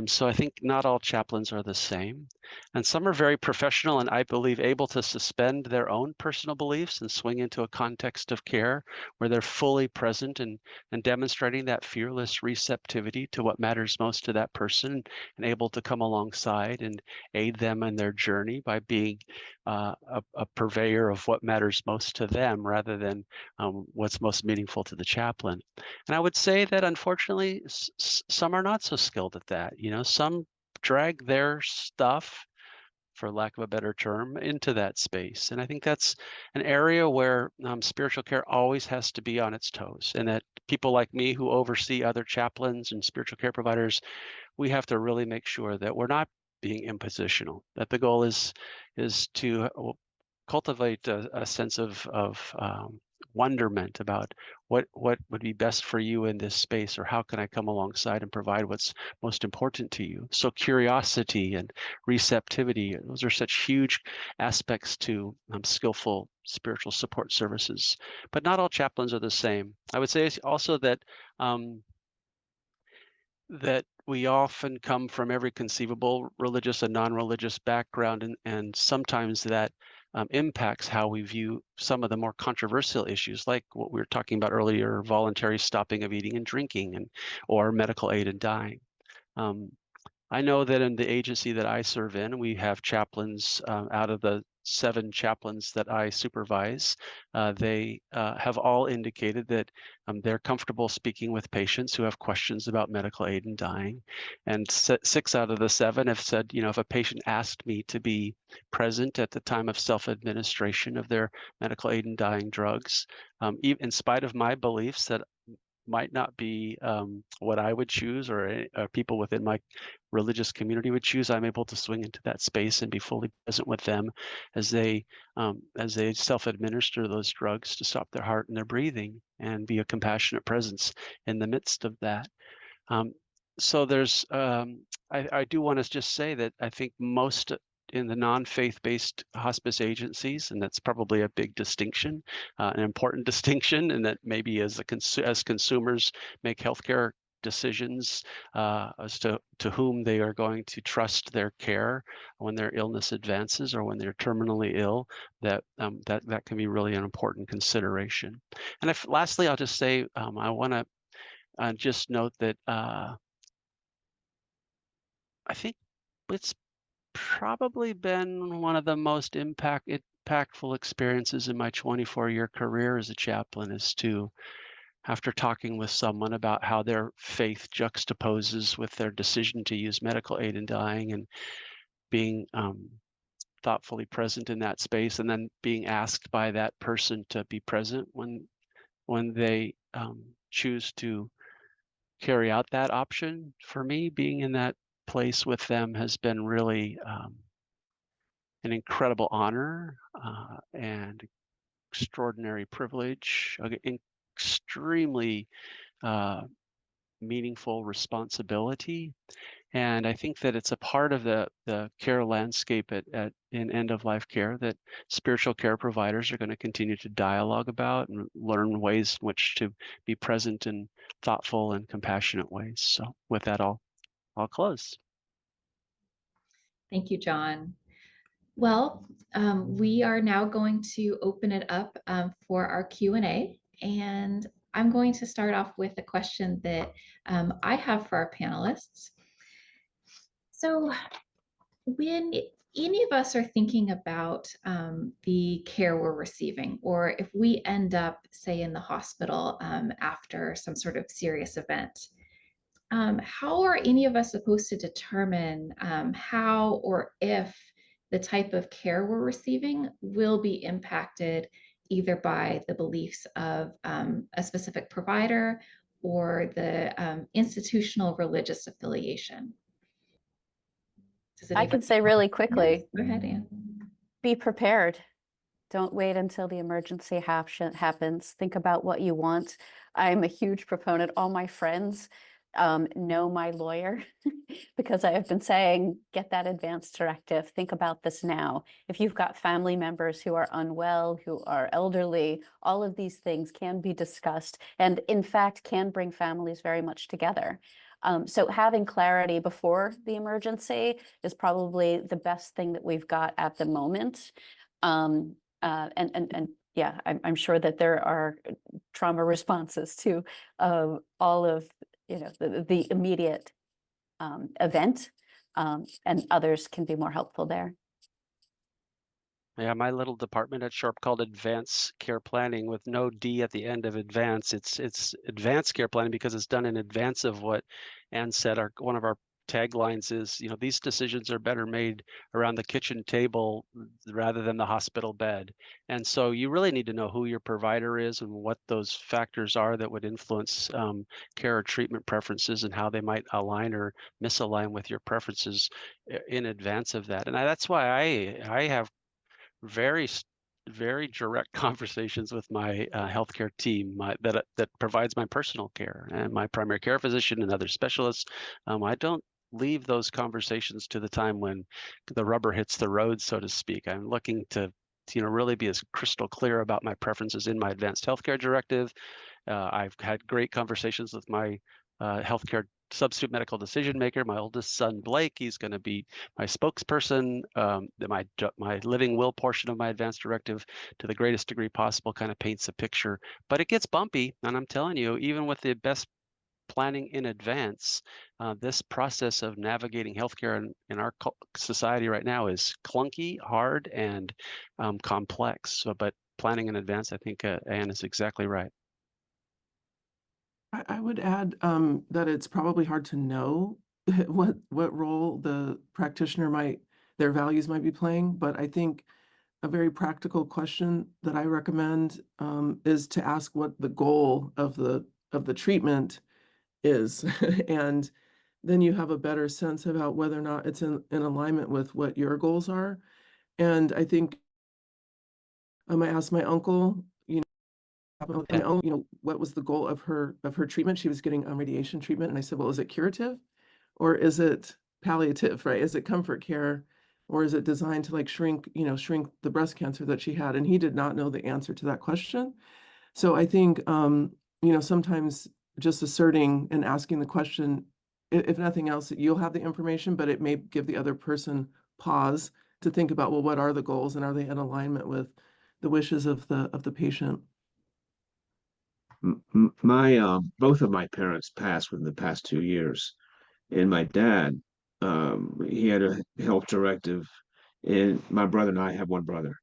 So I think not all chaplains are the same. And some are very professional and I believe able to suspend their own personal beliefs and swing into a context of care where they're fully present and demonstrating that fearless receptivity to what matters most to that person and able to come alongside and aid them in their journey by being a purveyor of what matters most to them rather than what's most meaningful to the chaplain. And I would say that unfortunately, some are not so skilled at that. Some drag their stuff, for lack of a better term, into that space. And I think that's an area where spiritual care always has to be on its toes, and that people like me who oversee other chaplains and spiritual care providers, we have to really make sure that we're not being impositional, that the goal is to cultivate a sense of wonderment about what would be best for you in this space, or how can I come alongside and provide what's most important to you. So curiosity and receptivity, those are such huge aspects to skillful spiritual support services. But not all chaplains are the same. I would say also that that we often come from every conceivable religious and non-religious background, and sometimes that impacts how we view some of the more controversial issues, like what we were talking about earlier, voluntary stopping of eating and drinking, or medical aid in dying. I know that in the agency that I serve in, we have chaplains out of the 7 chaplains that I supervise, they have all indicated that they're comfortable speaking with patients who have questions about medical aid in dying. And 6 out of the 7 have said, if a patient asked me to be present at the time of self-administration of their medical aid in dying drugs, in spite of my beliefs that might not be what I would choose or people within my religious community would choose, I'm able to swing into that space and be fully present with them as they self-administer those drugs to stop their heart and their breathing, and be a compassionate presence in the midst of that. So there's, I do want to just say that I think most in the non-faith-based hospice agencies, and that's probably a big distinction, an important distinction, and that maybe as consumers make healthcare decisions as to whom they are going to trust their care when their illness advances or when they're terminally ill, that can be really an important consideration. And lastly, I'll just say I want to just note that I think it's probably been one of the most impactful experiences in my 24-year career as a chaplain, is to, after talking with someone about how their faith juxtaposes with their decision to use medical aid in dying, and being thoughtfully present in that space, and then being asked by that person to be present when they choose to carry out that option. For me, being in that place with them has been really an incredible honor and extraordinary privilege, extremely meaningful responsibility. And I think that it's a part of the care landscape in end-of-life care that spiritual care providers are going to continue to dialogue about and learn ways in which to be present in thoughtful and compassionate ways. So with that, I'll close. Thank you, John. Well, we are now going to open it up for our Q&A, and I'm going to start off with a question that I have for our panelists. So when any of us are thinking about the care we're receiving, or if we end up, say, in the hospital after some sort of serious event, how are any of us supposed to determine how or if the type of care we're receiving will be impacted either by the beliefs of a specific provider or the institutional religious affiliation? I can say really quickly, Yes, go ahead, Anne. be prepared. Don't wait until the emergency happens. Think about what you want. I'm a huge proponent. All my friends know my lawyer because I have been saying, get that advance directive. Think about this now. If you've got family members who are unwell, who are elderly, all of these things can be discussed and in fact can bring families very much together. So having clarity before the emergency is probably the best thing that we've got at the moment. And yeah, I'm sure that there are trauma responses to all of the immediate event, and others can be more helpful there. Yeah, my little department at Sharp called Advanced Care Planning with no D at the end of advance. It's Advanced Care Planning because it's done in advance of what Anne said. One of our taglines is, these decisions are better made around the kitchen table rather than the hospital bed. And so you really need to know who your provider is and what those factors are that would influence care or treatment preferences and how they might align or misalign with your preferences in advance of that. And that's why I have very direct conversations with my healthcare team that provides my personal care, and my primary care physician and other specialists. I don't leave those conversations to the time when the rubber hits the road, so to speak. I'm looking to really be as crystal clear about my preferences in my advanced healthcare directive. I've had great conversations with my healthcare substitute medical decision maker, my oldest son, Blake. He's going to be my spokesperson. My living will portion of my advanced directive, to the greatest degree possible, kind of paints a picture. But it gets bumpy. And I'm telling you, even with the best planning in advance, this process of navigating healthcare in our society right now is clunky, hard, and complex. So, but planning in advance, I think Anne is exactly right. I would add that it's probably hard to know what role the practitioner their values might be playing, but I think a very practical question that I recommend is to ask what the goal of the treatment is, and then you have a better sense about whether or not it's in alignment with what your goals are. And I think I asked my uncle, what was the goal of her treatment? She was getting radiation treatment, and I said, well, is it curative or is it palliative, right? Is it comfort care, or is it designed to like shrink the breast cancer that she had? And he did not know the answer to that question. So I think sometimes just asserting and asking the question, if nothing else, you'll have the information, but it may give the other person pause to think about, well, what are the goals and are they in alignment with the wishes of the patient? My both of my parents passed within the past 2 years, and my dad, he had a health directive, and my brother and I have one brother.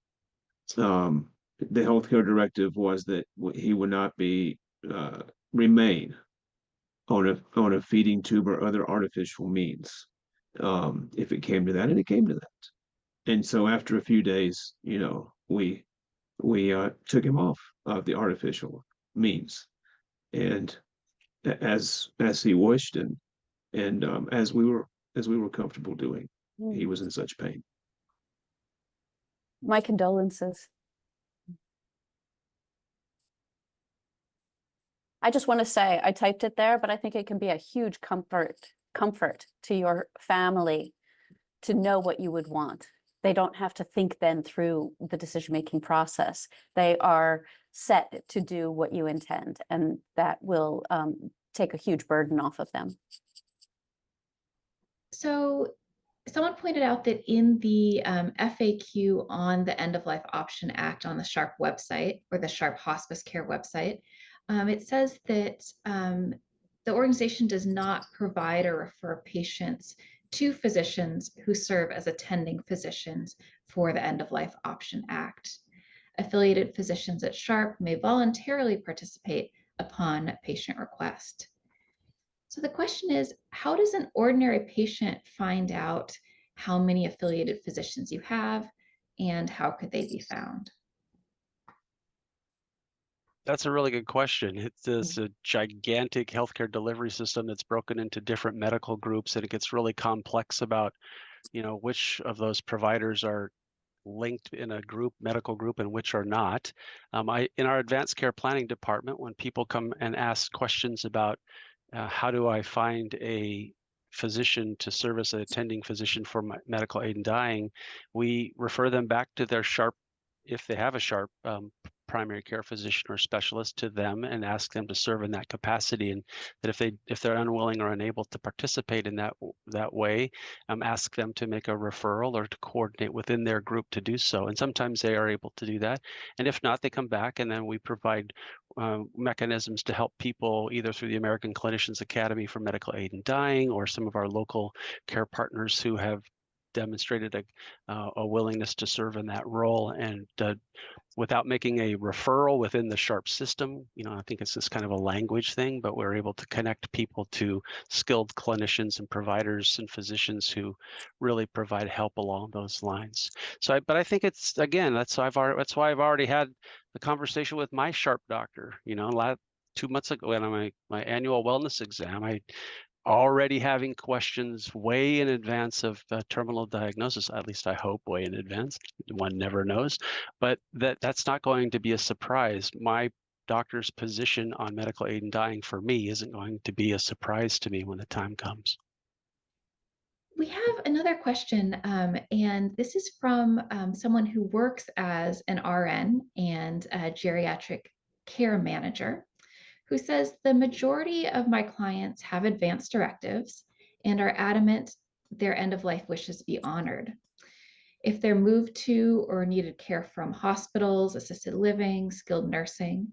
The healthcare directive was that he would not be remain on a feeding tube or other artificial means, if it came to that, and it came to that. And so after a few days, we took him off of the artificial means, and as he wished, and as we were comfortable doing. He was in such pain. My condolences. I just want to say, I typed it there, but I think it can be a huge comfort to your family to know what you would want. They don't have to think then through the decision-making process. They are set to do what you intend, and that will take a huge burden off of them. So someone pointed out that in the FAQ on the End of Life Option Act on the SHARP website, or the SHARP HospiceCare website, it says that the organization does not provide or refer patients to physicians who serve as attending physicians for the End of Life Option Act. Affiliated physicians at SHARP may voluntarily participate upon patient request. So the question is, how does an ordinary patient find out how many affiliated physicians you have, and how could they be found? That's a really good question. It's a gigantic healthcare delivery system that's broken into different medical groups, and it gets really complex about, which of those providers are linked in a medical group, and which are not. In our advanced care planning department, when people come and ask questions about how do I find a physician to serve as an attending physician for medical aid in dying, we refer them back to their SHARP, if they have a SHARP primary care physician or specialist, to them and ask them to serve in that capacity. And that if they're unwilling or unable to participate in that way, ask them to make a referral or to coordinate within their group to do so. And sometimes they are able to do that. And if not, they come back, and then we provide mechanisms to help people either through the American Clinicians Academy for Medical Aid in Dying, or some of our local care partners who have demonstrated a willingness to serve in that role. And without making a referral within the SHARP system, I think it's just kind of a language thing, but we're able to connect people to skilled clinicians and providers and physicians who really provide help along those lines. So, but I think it's, again, that's why I've already had the conversation with my SHARP doctor. 2 months ago, on my annual wellness exam, I already having questions way in advance of terminal diagnosis. At least I hope way in advance. One never knows, but that's not going to be a surprise. My doctor's position on medical aid in dying for me isn't going to be a surprise to me when the time comes. We have another question, and this is from someone who works as an RN and a geriatric care manager, who says the majority of my clients have advance directives and are adamant their end-of-life wishes be honored. If they're moved to or needed care from hospitals, assisted living, skilled nursing,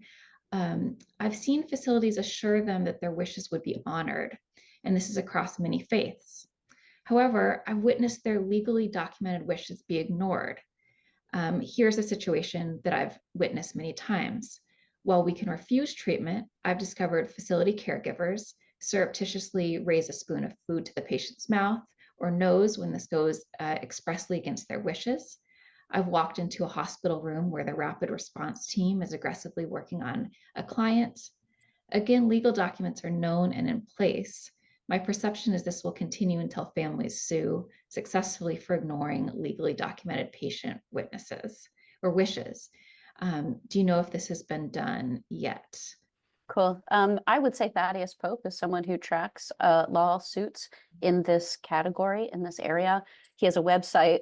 I've seen facilities assure them that their wishes would be honored. and this is across many faiths. However, I've witnessed their legally documented wishes be ignored. Here's a situation that I've witnessed many times. While we can refuse treatment, I've discovered facility caregivers surreptitiously raise a spoon of food to the patient's mouth or nose when this goes expressly against their wishes. I've walked into a hospital room where the rapid response team is aggressively working on a client. Again, legal documents are known and in place. My perception is this will continue until families sue successfully for ignoring legally documented patient witnesses or wishes. Do you know if this has been done yet? Cool. I would say Thaddeus Pope is someone who tracks lawsuits in this category, in this area. He has a website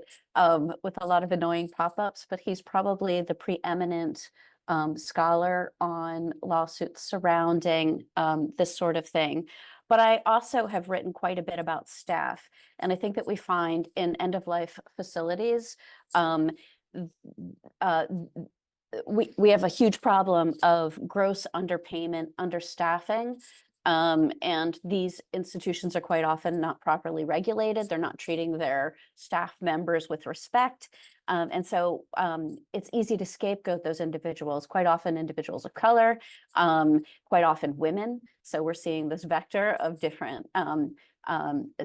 with a lot of annoying pop-ups, but he's probably the preeminent scholar on lawsuits surrounding this sort of thing. But I also have written quite a bit about staff. And I think that we find in end-of-life facilities, we have a huge problem of gross underpayment, understaffing, and these institutions are quite often not properly regulated. They're not treating their staff members with respect. And so it's easy to scapegoat those individuals, quite often individuals of color, quite often women. So we're seeing this vector of different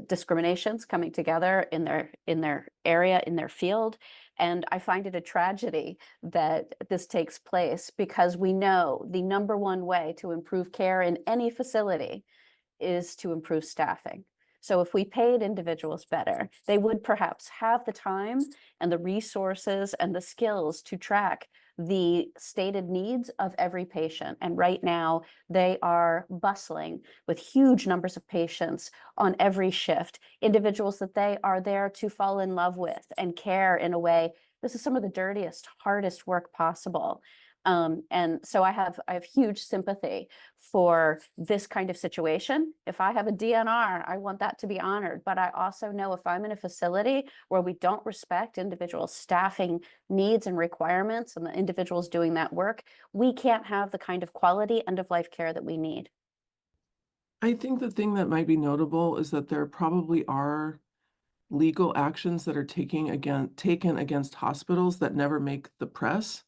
discriminations coming together in their area, in their field. And I find it a tragedy that this takes place because we know the number one way to improve care in any facility is to improve staffing. So if we paid individuals better, they would perhaps have the time and the resources and the skills to track the stated needs of every patient. And right now they are bustling with huge numbers of patients on every shift, individuals that they are there to fall in love with and care in a way. This is some of the dirtiest, hardest work possible. And so I have huge sympathy for this kind of situation. If I have a DNR, I want that to be honored. But I also know if I'm in a facility where we don't respect individual staffing needs and requirements and the individuals doing that work, we can't have the kind of quality end-of-life care that we need. I think the thing that might be notable is that there probably are legal actions that are taken against hospitals that never make the press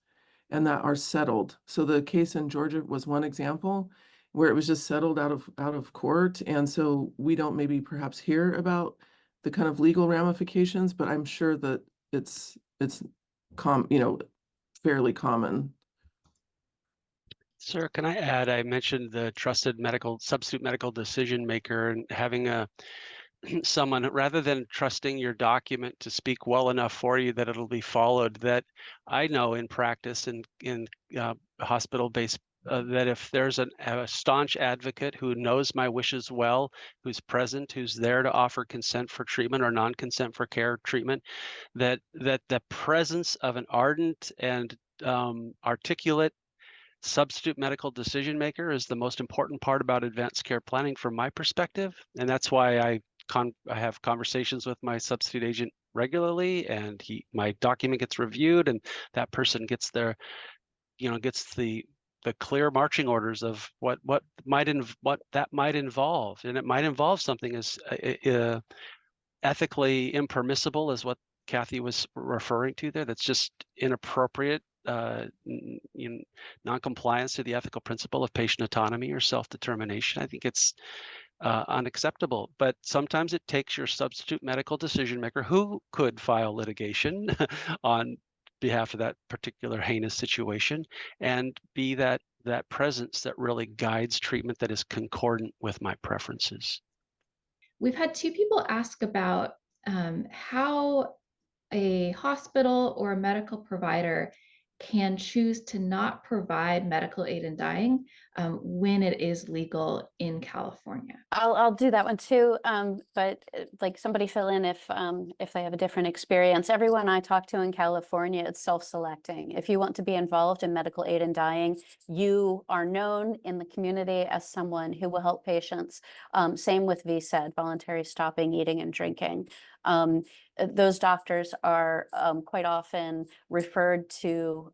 and that are settled. So the case in Georgia was one example where it was just settled out of court. And so we don't maybe perhaps hear about the kind of legal ramifications, but I'm sure that it's fairly common. Sir, can I add, I mentioned the trusted substitute medical decision maker and having someone, rather than trusting your document to speak well enough for you that it'll be followed, that I know in practice in hospital-based that if there's a staunch advocate who knows my wishes well, who's present, who's there to offer consent for treatment or non-consent for care treatment, that the presence of an ardent and articulate substitute medical decision maker is the most important part about advanced care planning from my perspective. And that's why I have conversations with my substitute agent regularly, and my document gets reviewed, and that person gets the clear marching orders of what that might involve. And it might involve something as ethically impermissible as what Kathy was referring to there. That's just inappropriate, non-compliance to the ethical principle of patient autonomy or self-determination. I think it's unacceptable. But sometimes it takes your substitute medical decision maker who could file litigation on behalf of that particular heinous situation and be that presence that really guides treatment that is concordant with my preferences. We've had two people ask about how a hospital or a medical provider can choose to not provide medical aid in dying when it is legal in California. I'll do that one too, but like somebody fill in if they have a different experience. Everyone I talk to in California, it's self-selecting. If you want to be involved in medical aid in dying, you are known in the community as someone who will help patients. Same with VSED, voluntary stopping eating and drinking. Those doctors are quite often referred to,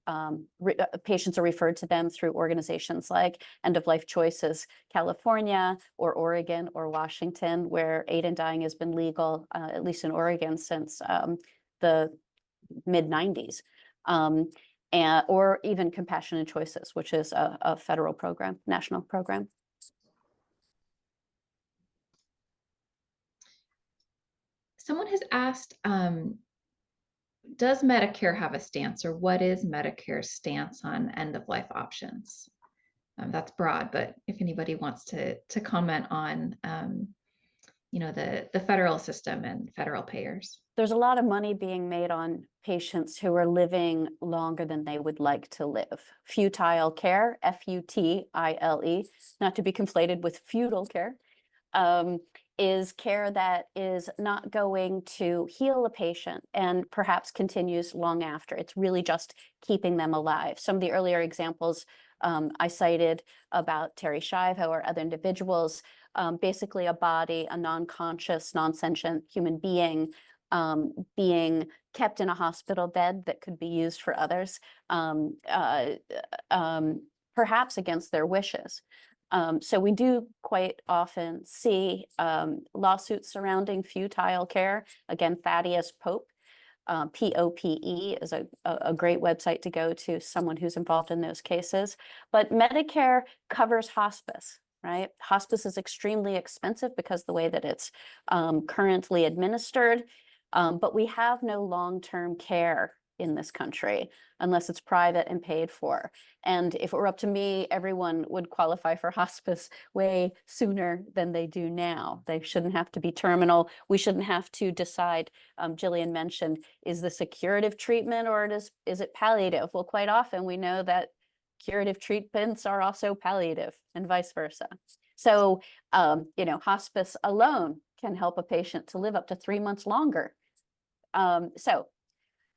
patients are referred to them through organizations like End of Life Choices California or Oregon or Washington, where aid in dying has been legal, at least in Oregon, since the mid-90s. Or even Compassionate Choices, which is a federal program, national program. Someone has asked, does Medicare have a stance, or what is Medicare's stance on end-of-life options? That's broad, but if anybody wants to comment on, the federal system and federal payers. There's a lot of money being made on patients who are living longer than they would like to live. Futile care, F-U-T-I-L-E, not to be conflated with feudal care, is care that is not going to heal a patient and perhaps continues long after. It's really just keeping them alive. Some of the earlier examples I cited about Terry Schiavo or other individuals, basically a body, a non-conscious, non-sentient human being being kept in a hospital bed that could be used for others, perhaps against their wishes. So we do quite often see lawsuits surrounding futile care. Again, Thaddeus Pope, P-O-P-E is a great website to go to, someone who's involved in those cases. But Medicare covers hospice, right? Hospice is extremely expensive because the way that it's currently administered. But we have no long-term care in this country unless it's private and paid for. And if it were up to me, everyone would qualify for hospice way sooner than they do now. They shouldn't have to be terminal. We shouldn't have to decide, Jillian mentioned, is this a curative treatment or is it palliative? Well, quite often we know that curative treatments are also palliative and vice versa. So, hospice alone can help a patient to live up to 3 months longer.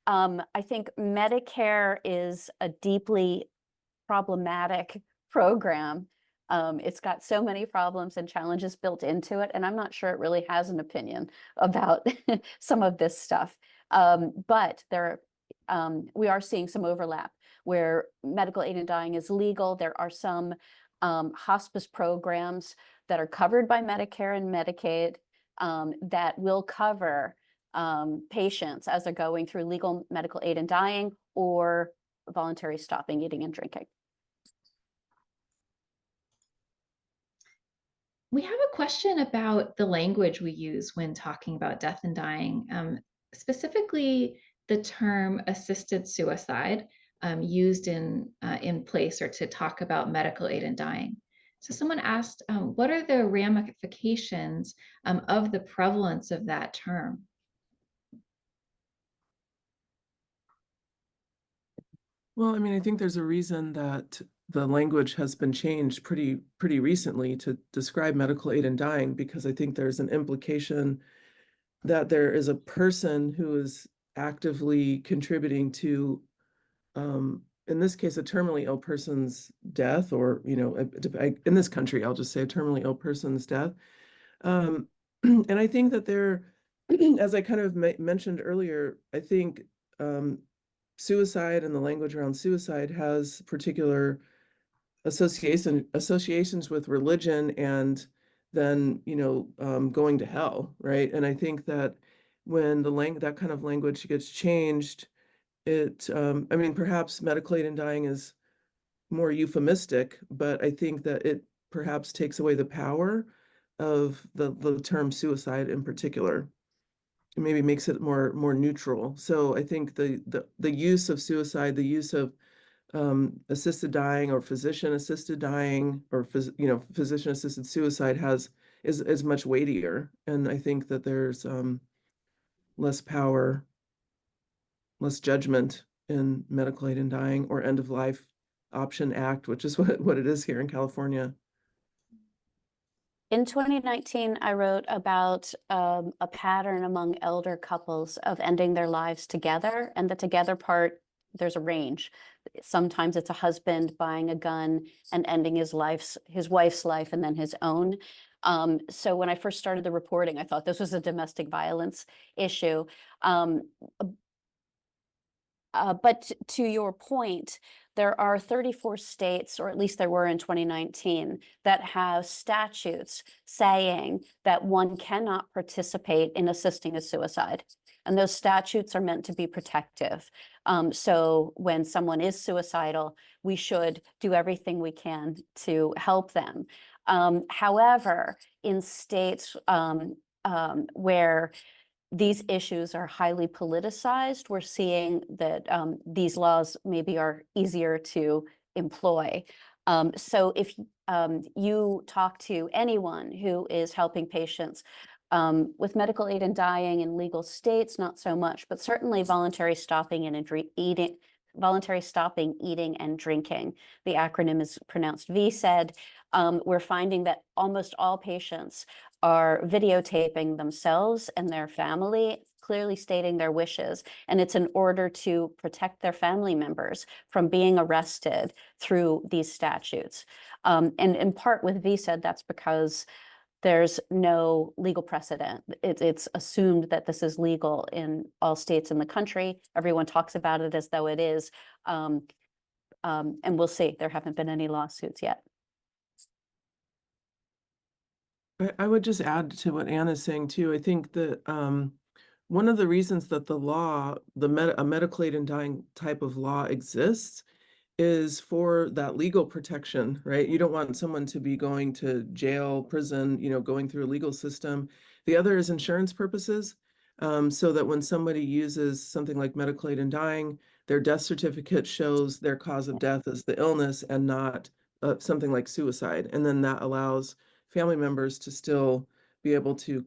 I think Medicare is a deeply problematic program. It's got so many problems and challenges built into it, and I'm not sure it really has an opinion about some of this stuff. But we are seeing some overlap where medical aid in dying is legal. There are some hospice programs that are covered by Medicare and Medicaid that will cover patients as they're going through legal medical aid in dying or voluntary stopping eating and drinking. We have a question about the language we use when talking about death and dying, specifically the term assisted suicide used in place or to talk about medical aid in dying. So someone asked, what are the ramifications of the prevalence of that term? Well, I mean, I think there's a reason that the language has been changed pretty recently to describe medical aid in dying, because I think there's an implication that there is a person who is actively contributing to, in this case, a terminally ill person's death, or, in this country, I'll just say a terminally ill person's death. And I think that there, as I kind of mentioned earlier, I think suicide and the language around suicide has particular associations with religion and then, going to hell, right? And I think that when that kind of language gets changed, I mean, perhaps medical aid in dying is more euphemistic, but I think that it perhaps takes away the power of the term suicide in particular. It maybe makes it more neutral. So I think the use of suicide, the use of assisted dying or physician assisted dying or physician assisted suicide is much weightier, and I think that there's less power, less judgment in medical aid in dying or end of life option act, which is what it is here in California. In 2019, I wrote about a pattern among elder couples of ending their lives together, and the together part, there's a range. Sometimes it's a husband buying a gun and ending his wife's life and then his own. So when I first started the reporting, I thought this was a domestic violence issue. But to your point, there are 34 states, or at least there were in 2019, that have statutes saying that one cannot participate in assisting a suicide. And those statutes are meant to be protective. So when someone is suicidal, we should do everything we can to help them. However, in states where these issues are highly politicized, we're seeing that these laws maybe are easier to employ. So if you talk to anyone who is helping patients with medical aid in dying in legal states, not so much, but certainly voluntary stopping eating, and drinking. The acronym is pronounced VSED. We're finding that almost all patients are videotaping themselves and their family, clearly stating their wishes. And it's in order to protect their family members from being arrested through these statutes. And in part with VSED, that's because there's no legal precedent. It's assumed that this is legal in all states in the country. Everyone talks about it as though it is. And we'll see. There haven't been any lawsuits yet. I would just add to what Anne is saying too. I think that one of the reasons that the law, a medical aid in dying type of law exists is for that legal protection, right? You don't want someone to be going to jail, prison, going through a legal system. The other is insurance purposes, so that when somebody uses something like medical aid in dying, their death certificate shows their cause of death as the illness and not something like suicide. And then that allows family members to still be able to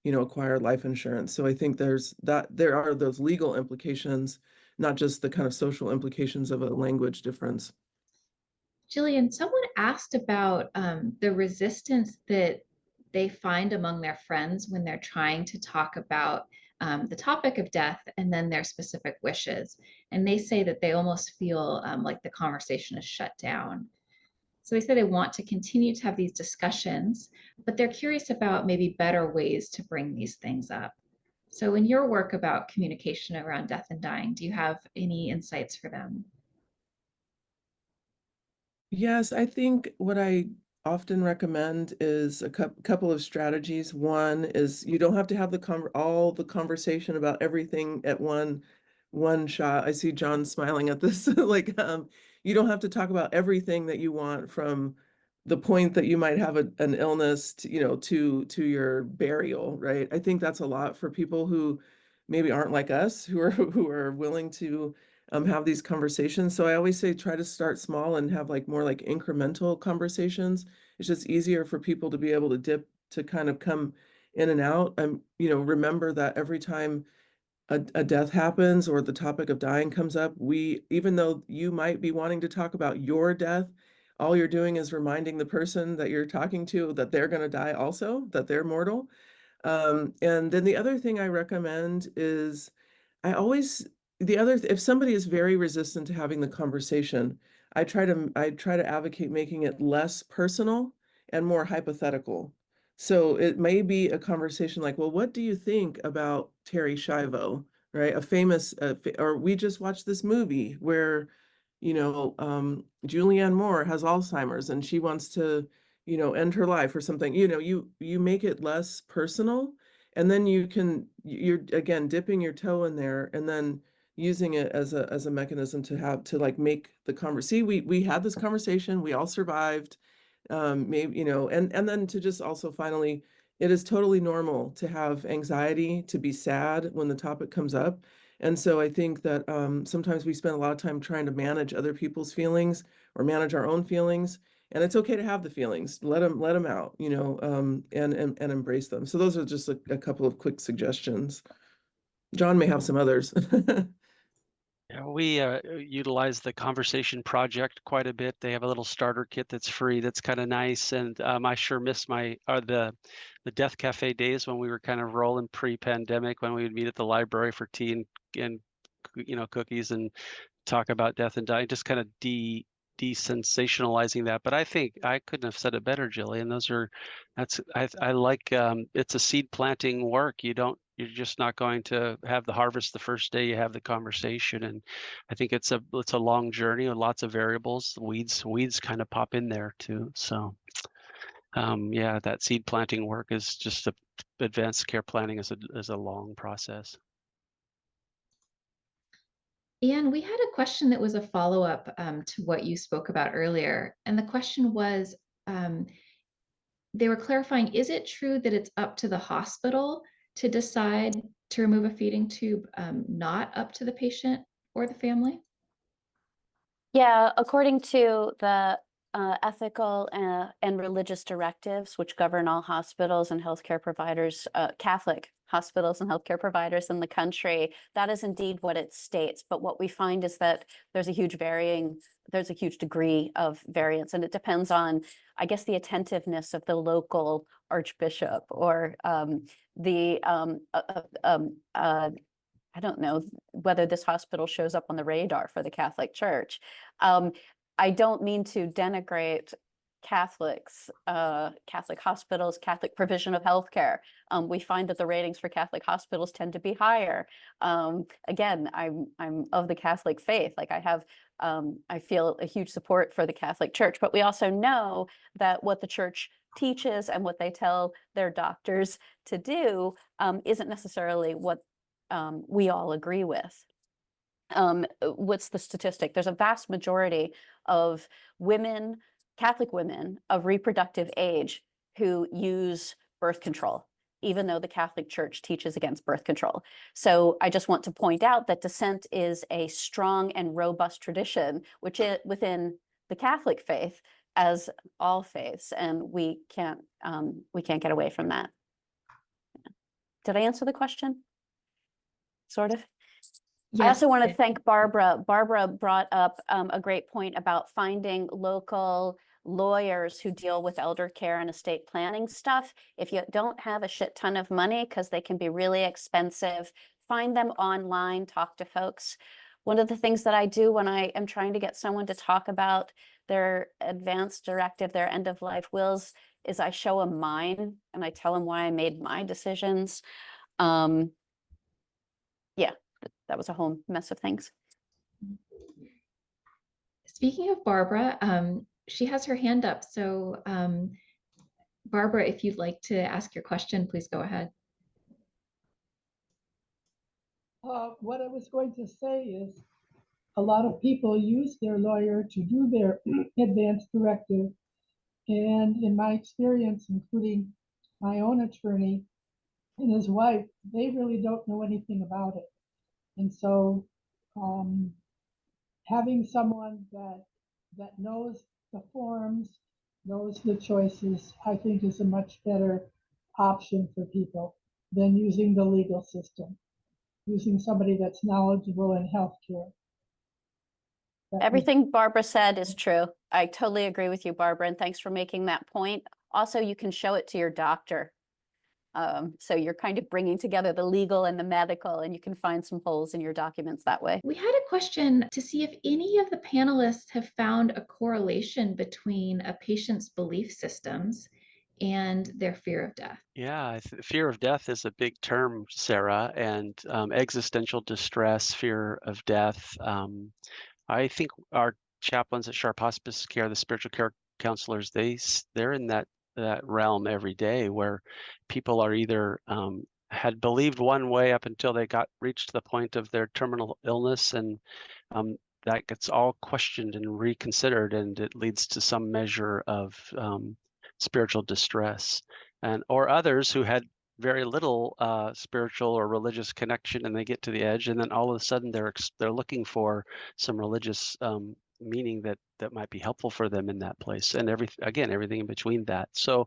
acquire life insurance. So I think there are those legal implications, not just the kind of social implications of a language difference. Jillian, someone asked about the resistance that they find among their friends when they're trying to talk about the topic of death and then their specific wishes. And they say that they almost feel like the conversation is shut down. So they say they want to continue to have these discussions, but they're curious about maybe better ways to bring these things up. So in your work about communication around death and dying, do you have any insights for them? Yes, I think what I often recommend is a couple of strategies. One is you don't have to have all the conversation about everything at one shot. I see John smiling at this. You don't have to talk about everything that you want from the point that you might have an illness to your burial, right? I think that's a lot for people who maybe aren't like us, who are willing to have these conversations. So I always say try to start small and have more incremental conversations. It's just easier for people to be able to kind of come in and out. And remember that every time a death happens or the topic of dying comes up, even though you might be wanting to talk about your death, all you're doing is reminding the person that you're talking to that they're going to die also, that they're mortal. And then the other thing I recommend is if somebody is very resistant to having the conversation, I try to advocate making it less personal and more hypothetical. So it may be a conversation like, well, what do you think about Terry Schiavo, right? Or we just watched this movie where, Julianne Moore has Alzheimer's and she wants to, end her life or something. You make it less personal, and then you're again dipping your toe in there and then using it as a mechanism to make the conversation. See, we had this conversation, we all survived. Maybe, and then to just also finally, it is totally normal to have anxiety, to be sad when the topic comes up. And so I think that sometimes we spend a lot of time trying to manage other people's feelings or manage our own feelings. And it's okay to have the feelings, let them out, and embrace them. So those are just a couple of quick suggestions. John may have some others. Yeah, we utilize the Conversation Project quite a bit. They have a little starter kit that's free. That's kind of nice. And I sure miss the Death Cafe days when we were kind of rolling pre-pandemic, when we would meet at the library for tea and cookies and talk about death and dying. Just kind of desensationalizing that, but I think I couldn't have said it better, Jillian. I like it's a seed planting work. You're just not going to have the harvest the first day you have the conversation, and I think it's a long journey with lots of variables. Weeds kind of pop in there too. So yeah, that seed planting work is just advanced care planning is a long process. And we had a question that was a follow-up to what you spoke about earlier. And the question was, they were clarifying, is it true that it's up to the hospital to decide to remove a feeding tube, not up to the patient or the family? Yeah, according to the ethical and religious directives, which govern all hospitals and healthcare providers, Catholic hospitals and healthcare providers in the country, that is indeed what it states. But what we find is that there's a huge degree of variance, and it depends on, I guess, the attentiveness of the local archbishop or I don't know whether this hospital shows up on the radar for the Catholic Church. I don't mean to denigrate Catholics, Catholic hospitals, Catholic provision of healthcare. We find that the ratings for Catholic hospitals tend to be higher. Again, I'm of the Catholic faith. Like I feel a huge support for the Catholic Church, but we also know that what the Church teaches and what they tell their doctors to do isn't necessarily what we all agree with. What's the statistic? There's a vast majority of women, Catholic women of reproductive age, who use birth control, even though the Catholic Church teaches against birth control. So I just want to point out that dissent is a strong and robust tradition, which is within the Catholic faith, as all faiths, and we can't get away from that. Did I answer the question? Sort of. Yes. I also want to thank Barbara. Barbara brought up a great point about finding local lawyers who deal with elder care and estate planning stuff. If you don't have a shit ton of money, because they can be really expensive, find them online, talk to folks. One of the things that I do when I am trying to get someone to talk about their advanced directive, their end of life wills, is I show them mine and I tell them why I made my decisions. Yeah, that was a whole mess of things. Speaking of Barbara, she has her hand up. So Barbara, if you'd like to ask your question, please go ahead. What I was going to say is a lot of people use their lawyer to do their advance directive. And in my experience, including my own attorney and his wife, they really don't know anything about it. And so having someone that knows the forms, knows the choices, I think is a much better option for people than using the legal system, using somebody that's knowledgeable in healthcare. Everything Barbara said is true. I totally agree with you, Barbara, and thanks for making that point. Also, you can show it to your doctor. So you're kind of bringing together the legal and the medical, and you can find some holes in your documents that way. We had a question to see if any of the panelists have found a correlation between a patient's belief systems and their fear of death. Yeah, fear of death is a big term, Sarah, and existential distress, fear of death. I think our chaplains at Sharp Hospice Care, the spiritual care counselors, they're in that realm every day, where people are either had believed one way up until they reached the point of their terminal illness, and that gets all questioned and reconsidered, and it leads to some measure of spiritual distress, or others who had very little spiritual or religious connection, and they get to the edge, and then all of a sudden they're looking for some religious meaning that might be helpful for them in that place, and everything in between that. So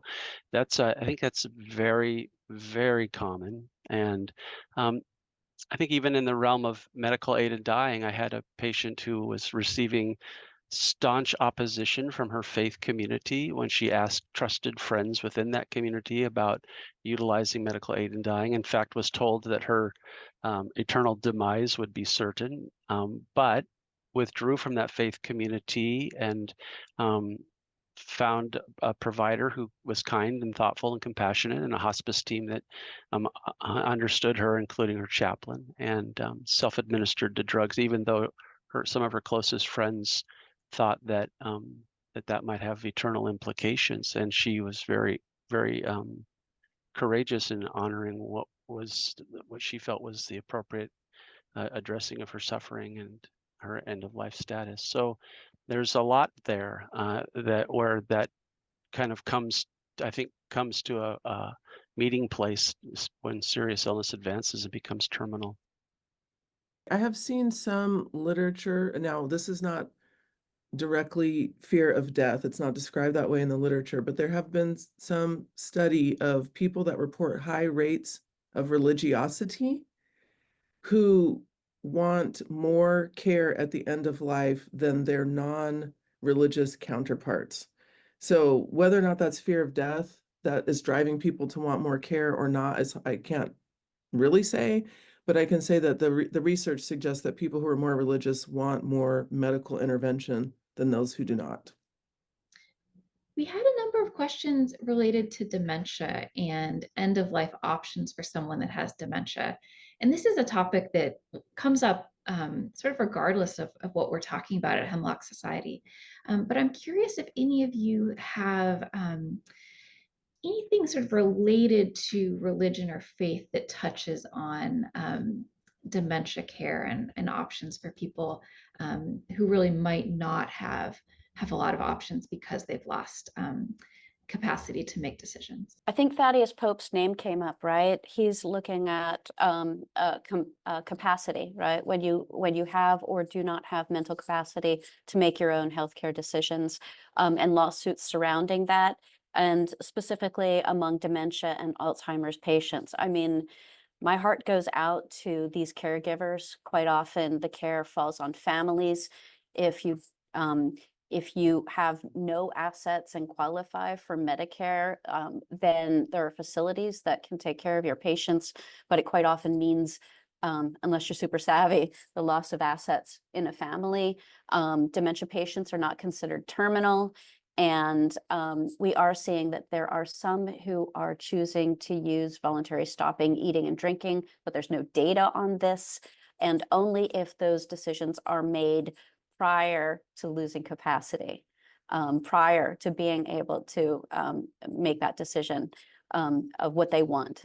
that's I think that's very, very common. And I think even in the realm of medical aid in dying, I had a patient who was receiving staunch opposition from her faith community when she asked trusted friends within that community about utilizing medical aid in dying. In fact, was told that her eternal demise would be certain, but withdrew from that faith community and found a provider who was kind and thoughtful and compassionate, and a hospice team that understood her, including her chaplain, and self-administered the drugs, even though some of her closest friends thought that that might have eternal implications. And she was very, very courageous in honoring what she felt was the appropriate addressing of her suffering and her end of life status. So there's a lot there that kind of comes to a meeting place when serious illness advances and becomes terminal. I have seen some literature. Now, this is not directly fear of death. It's not described that way in the literature, but there have been some study of people that report high rates of religiosity who want more care at the end of life than their non-religious counterparts. So whether or not that's fear of death that is driving people to want more care or not, I can't really say, but I can say that the research suggests that people who are more religious want more medical intervention than those who do not. We had a number of questions related to dementia and end-of-life options for someone that has dementia. And this is a topic that comes up sort of regardless of what we're talking about at Hemlock Society. But I'm curious if any of you have anything sort of related to religion or faith that touches on dementia care and options for people who really might not have a lot of options because they've lost capacity to make decisions. I think Thaddeus Pope's name came up, right? He's looking at capacity, right? When you have or do not have mental capacity to make your own healthcare decisions, and lawsuits surrounding that, and specifically among dementia and Alzheimer's patients. I mean, my heart goes out to these caregivers. Quite often the care falls on families. If you have no assets and qualify for Medicare, then there are facilities that can take care of your patients, but it quite often means, unless you're super savvy, the loss of assets in a family. Dementia patients are not considered terminal. And we are seeing that there are some who are choosing to use voluntary stopping eating and drinking, but there's no data on this. And only if those decisions are made prior to losing capacity, prior to being able to make that decision of what they want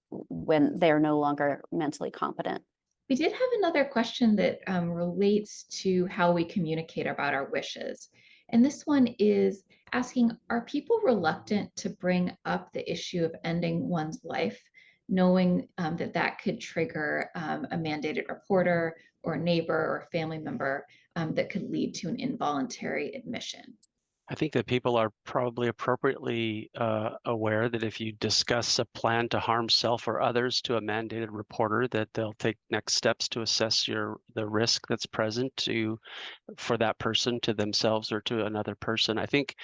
when they're no longer mentally competent. We did have another question that relates to how we communicate about our wishes. And this one is asking, are people reluctant to bring up the issue of ending one's life, knowing that could trigger a mandated reporter or a neighbor or a family member that could lead to an involuntary admission? I think that people are probably appropriately aware that if you discuss a plan to harm self or others to a mandated reporter, that they'll take next steps to assess the risk that's present for that person, to themselves or to another person. I think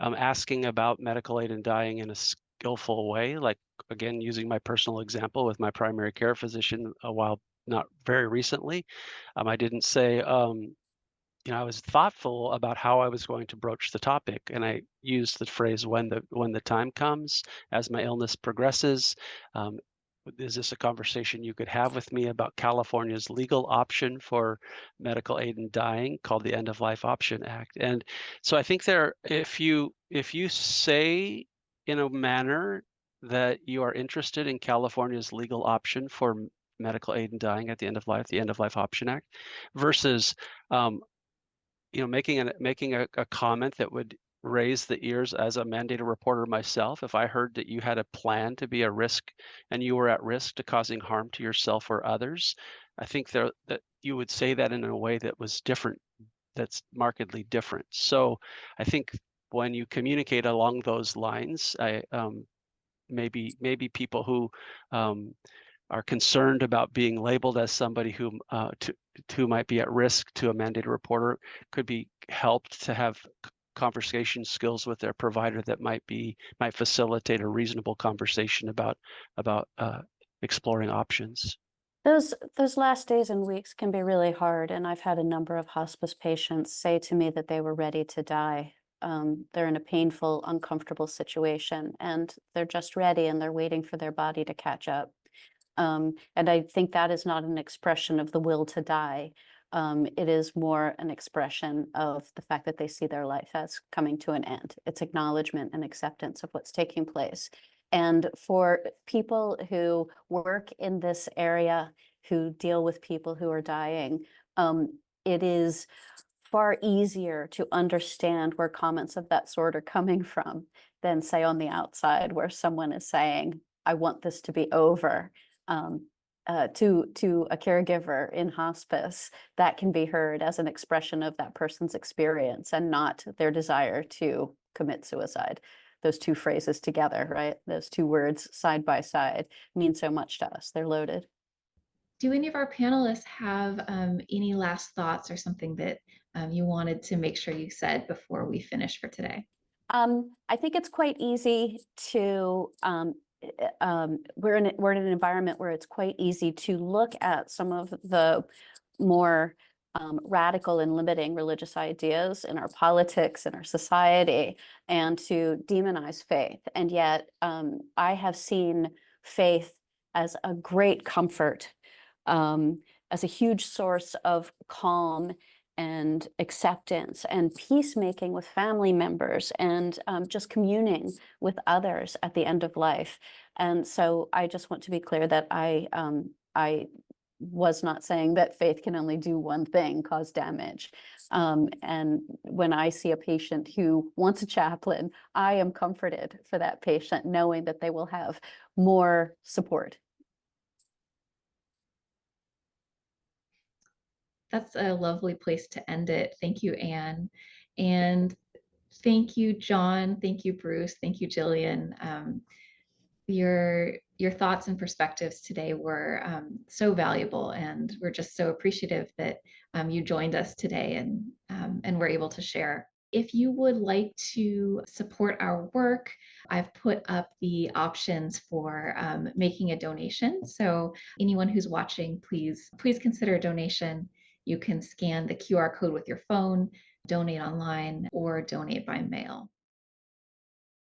asking about medical aid in dying in a skillful way, like again using my personal example with my primary care physician not very recently, I didn't say. I was thoughtful about how I was going to broach the topic, and I used the phrase when the time comes, as my illness progresses. Is this a conversation you could have with me about California's legal option for medical aid in dying called the End of Life Option Act? And so I think if you say in a manner that you are interested in California's legal option for medical aid in dying at the end of life, the End of Life Option Act, versus making a comment that would raise the ears as a mandated reporter myself, if I heard that you had a plan to be a risk and you were at risk to causing harm to yourself or others, I think that you would say that in a way that was different, that's markedly different. So I think when you communicate along those lines, maybe people who are concerned about being labeled as somebody who might be at risk to a mandated reporter could be helped to have conversation skills with their provider that might facilitate a reasonable conversation about exploring options. Those last days and weeks can be really hard, and I've had a number of hospice patients say to me that they were ready to die. They're in a painful, uncomfortable situation, and they're just ready, and they're waiting for their body to catch up. And I think that is not an expression of the will to die. It is more an expression of the fact that they see their life as coming to an end. It's acknowledgement and acceptance of what's taking place. And for people who work in this area, who deal with people who are dying, it is far easier to understand where comments of that sort are coming from than, say, on the outside, where someone is saying, I want this to be over. To a caregiver in hospice, that can be heard as an expression of that person's experience and not their desire to commit suicide. Those two phrases together, right? Those two words side by side mean so much to us. They're loaded. Do any of our panelists have any last thoughts or something that you wanted to make sure you said before we finish for today? I think it's quite easy to, we're in an environment where it's quite easy to look at some of the more radical and limiting religious ideas in our politics, in our society, and to demonize faith. And yet I have seen faith as a great comfort, as a huge source of calm and acceptance and peacemaking with family members, and just communing with others at the end of life. And so I just want to be clear that I was not saying that faith can only do one thing, cause damage. And when I see a patient who wants a chaplain, I am comforted for that patient, knowing that they will have more support. That's a lovely place to end it. Thank you, Anne. And thank you, John. Thank you, Bruce. Thank you, Jillian. Your thoughts and perspectives today were so valuable, and we're just so appreciative that you joined us today and were able to share. If you would like to support our work, I've put up the options for making a donation. So anyone who's watching, please consider a donation. You can scan the QR code with your phone, donate online, or donate by mail.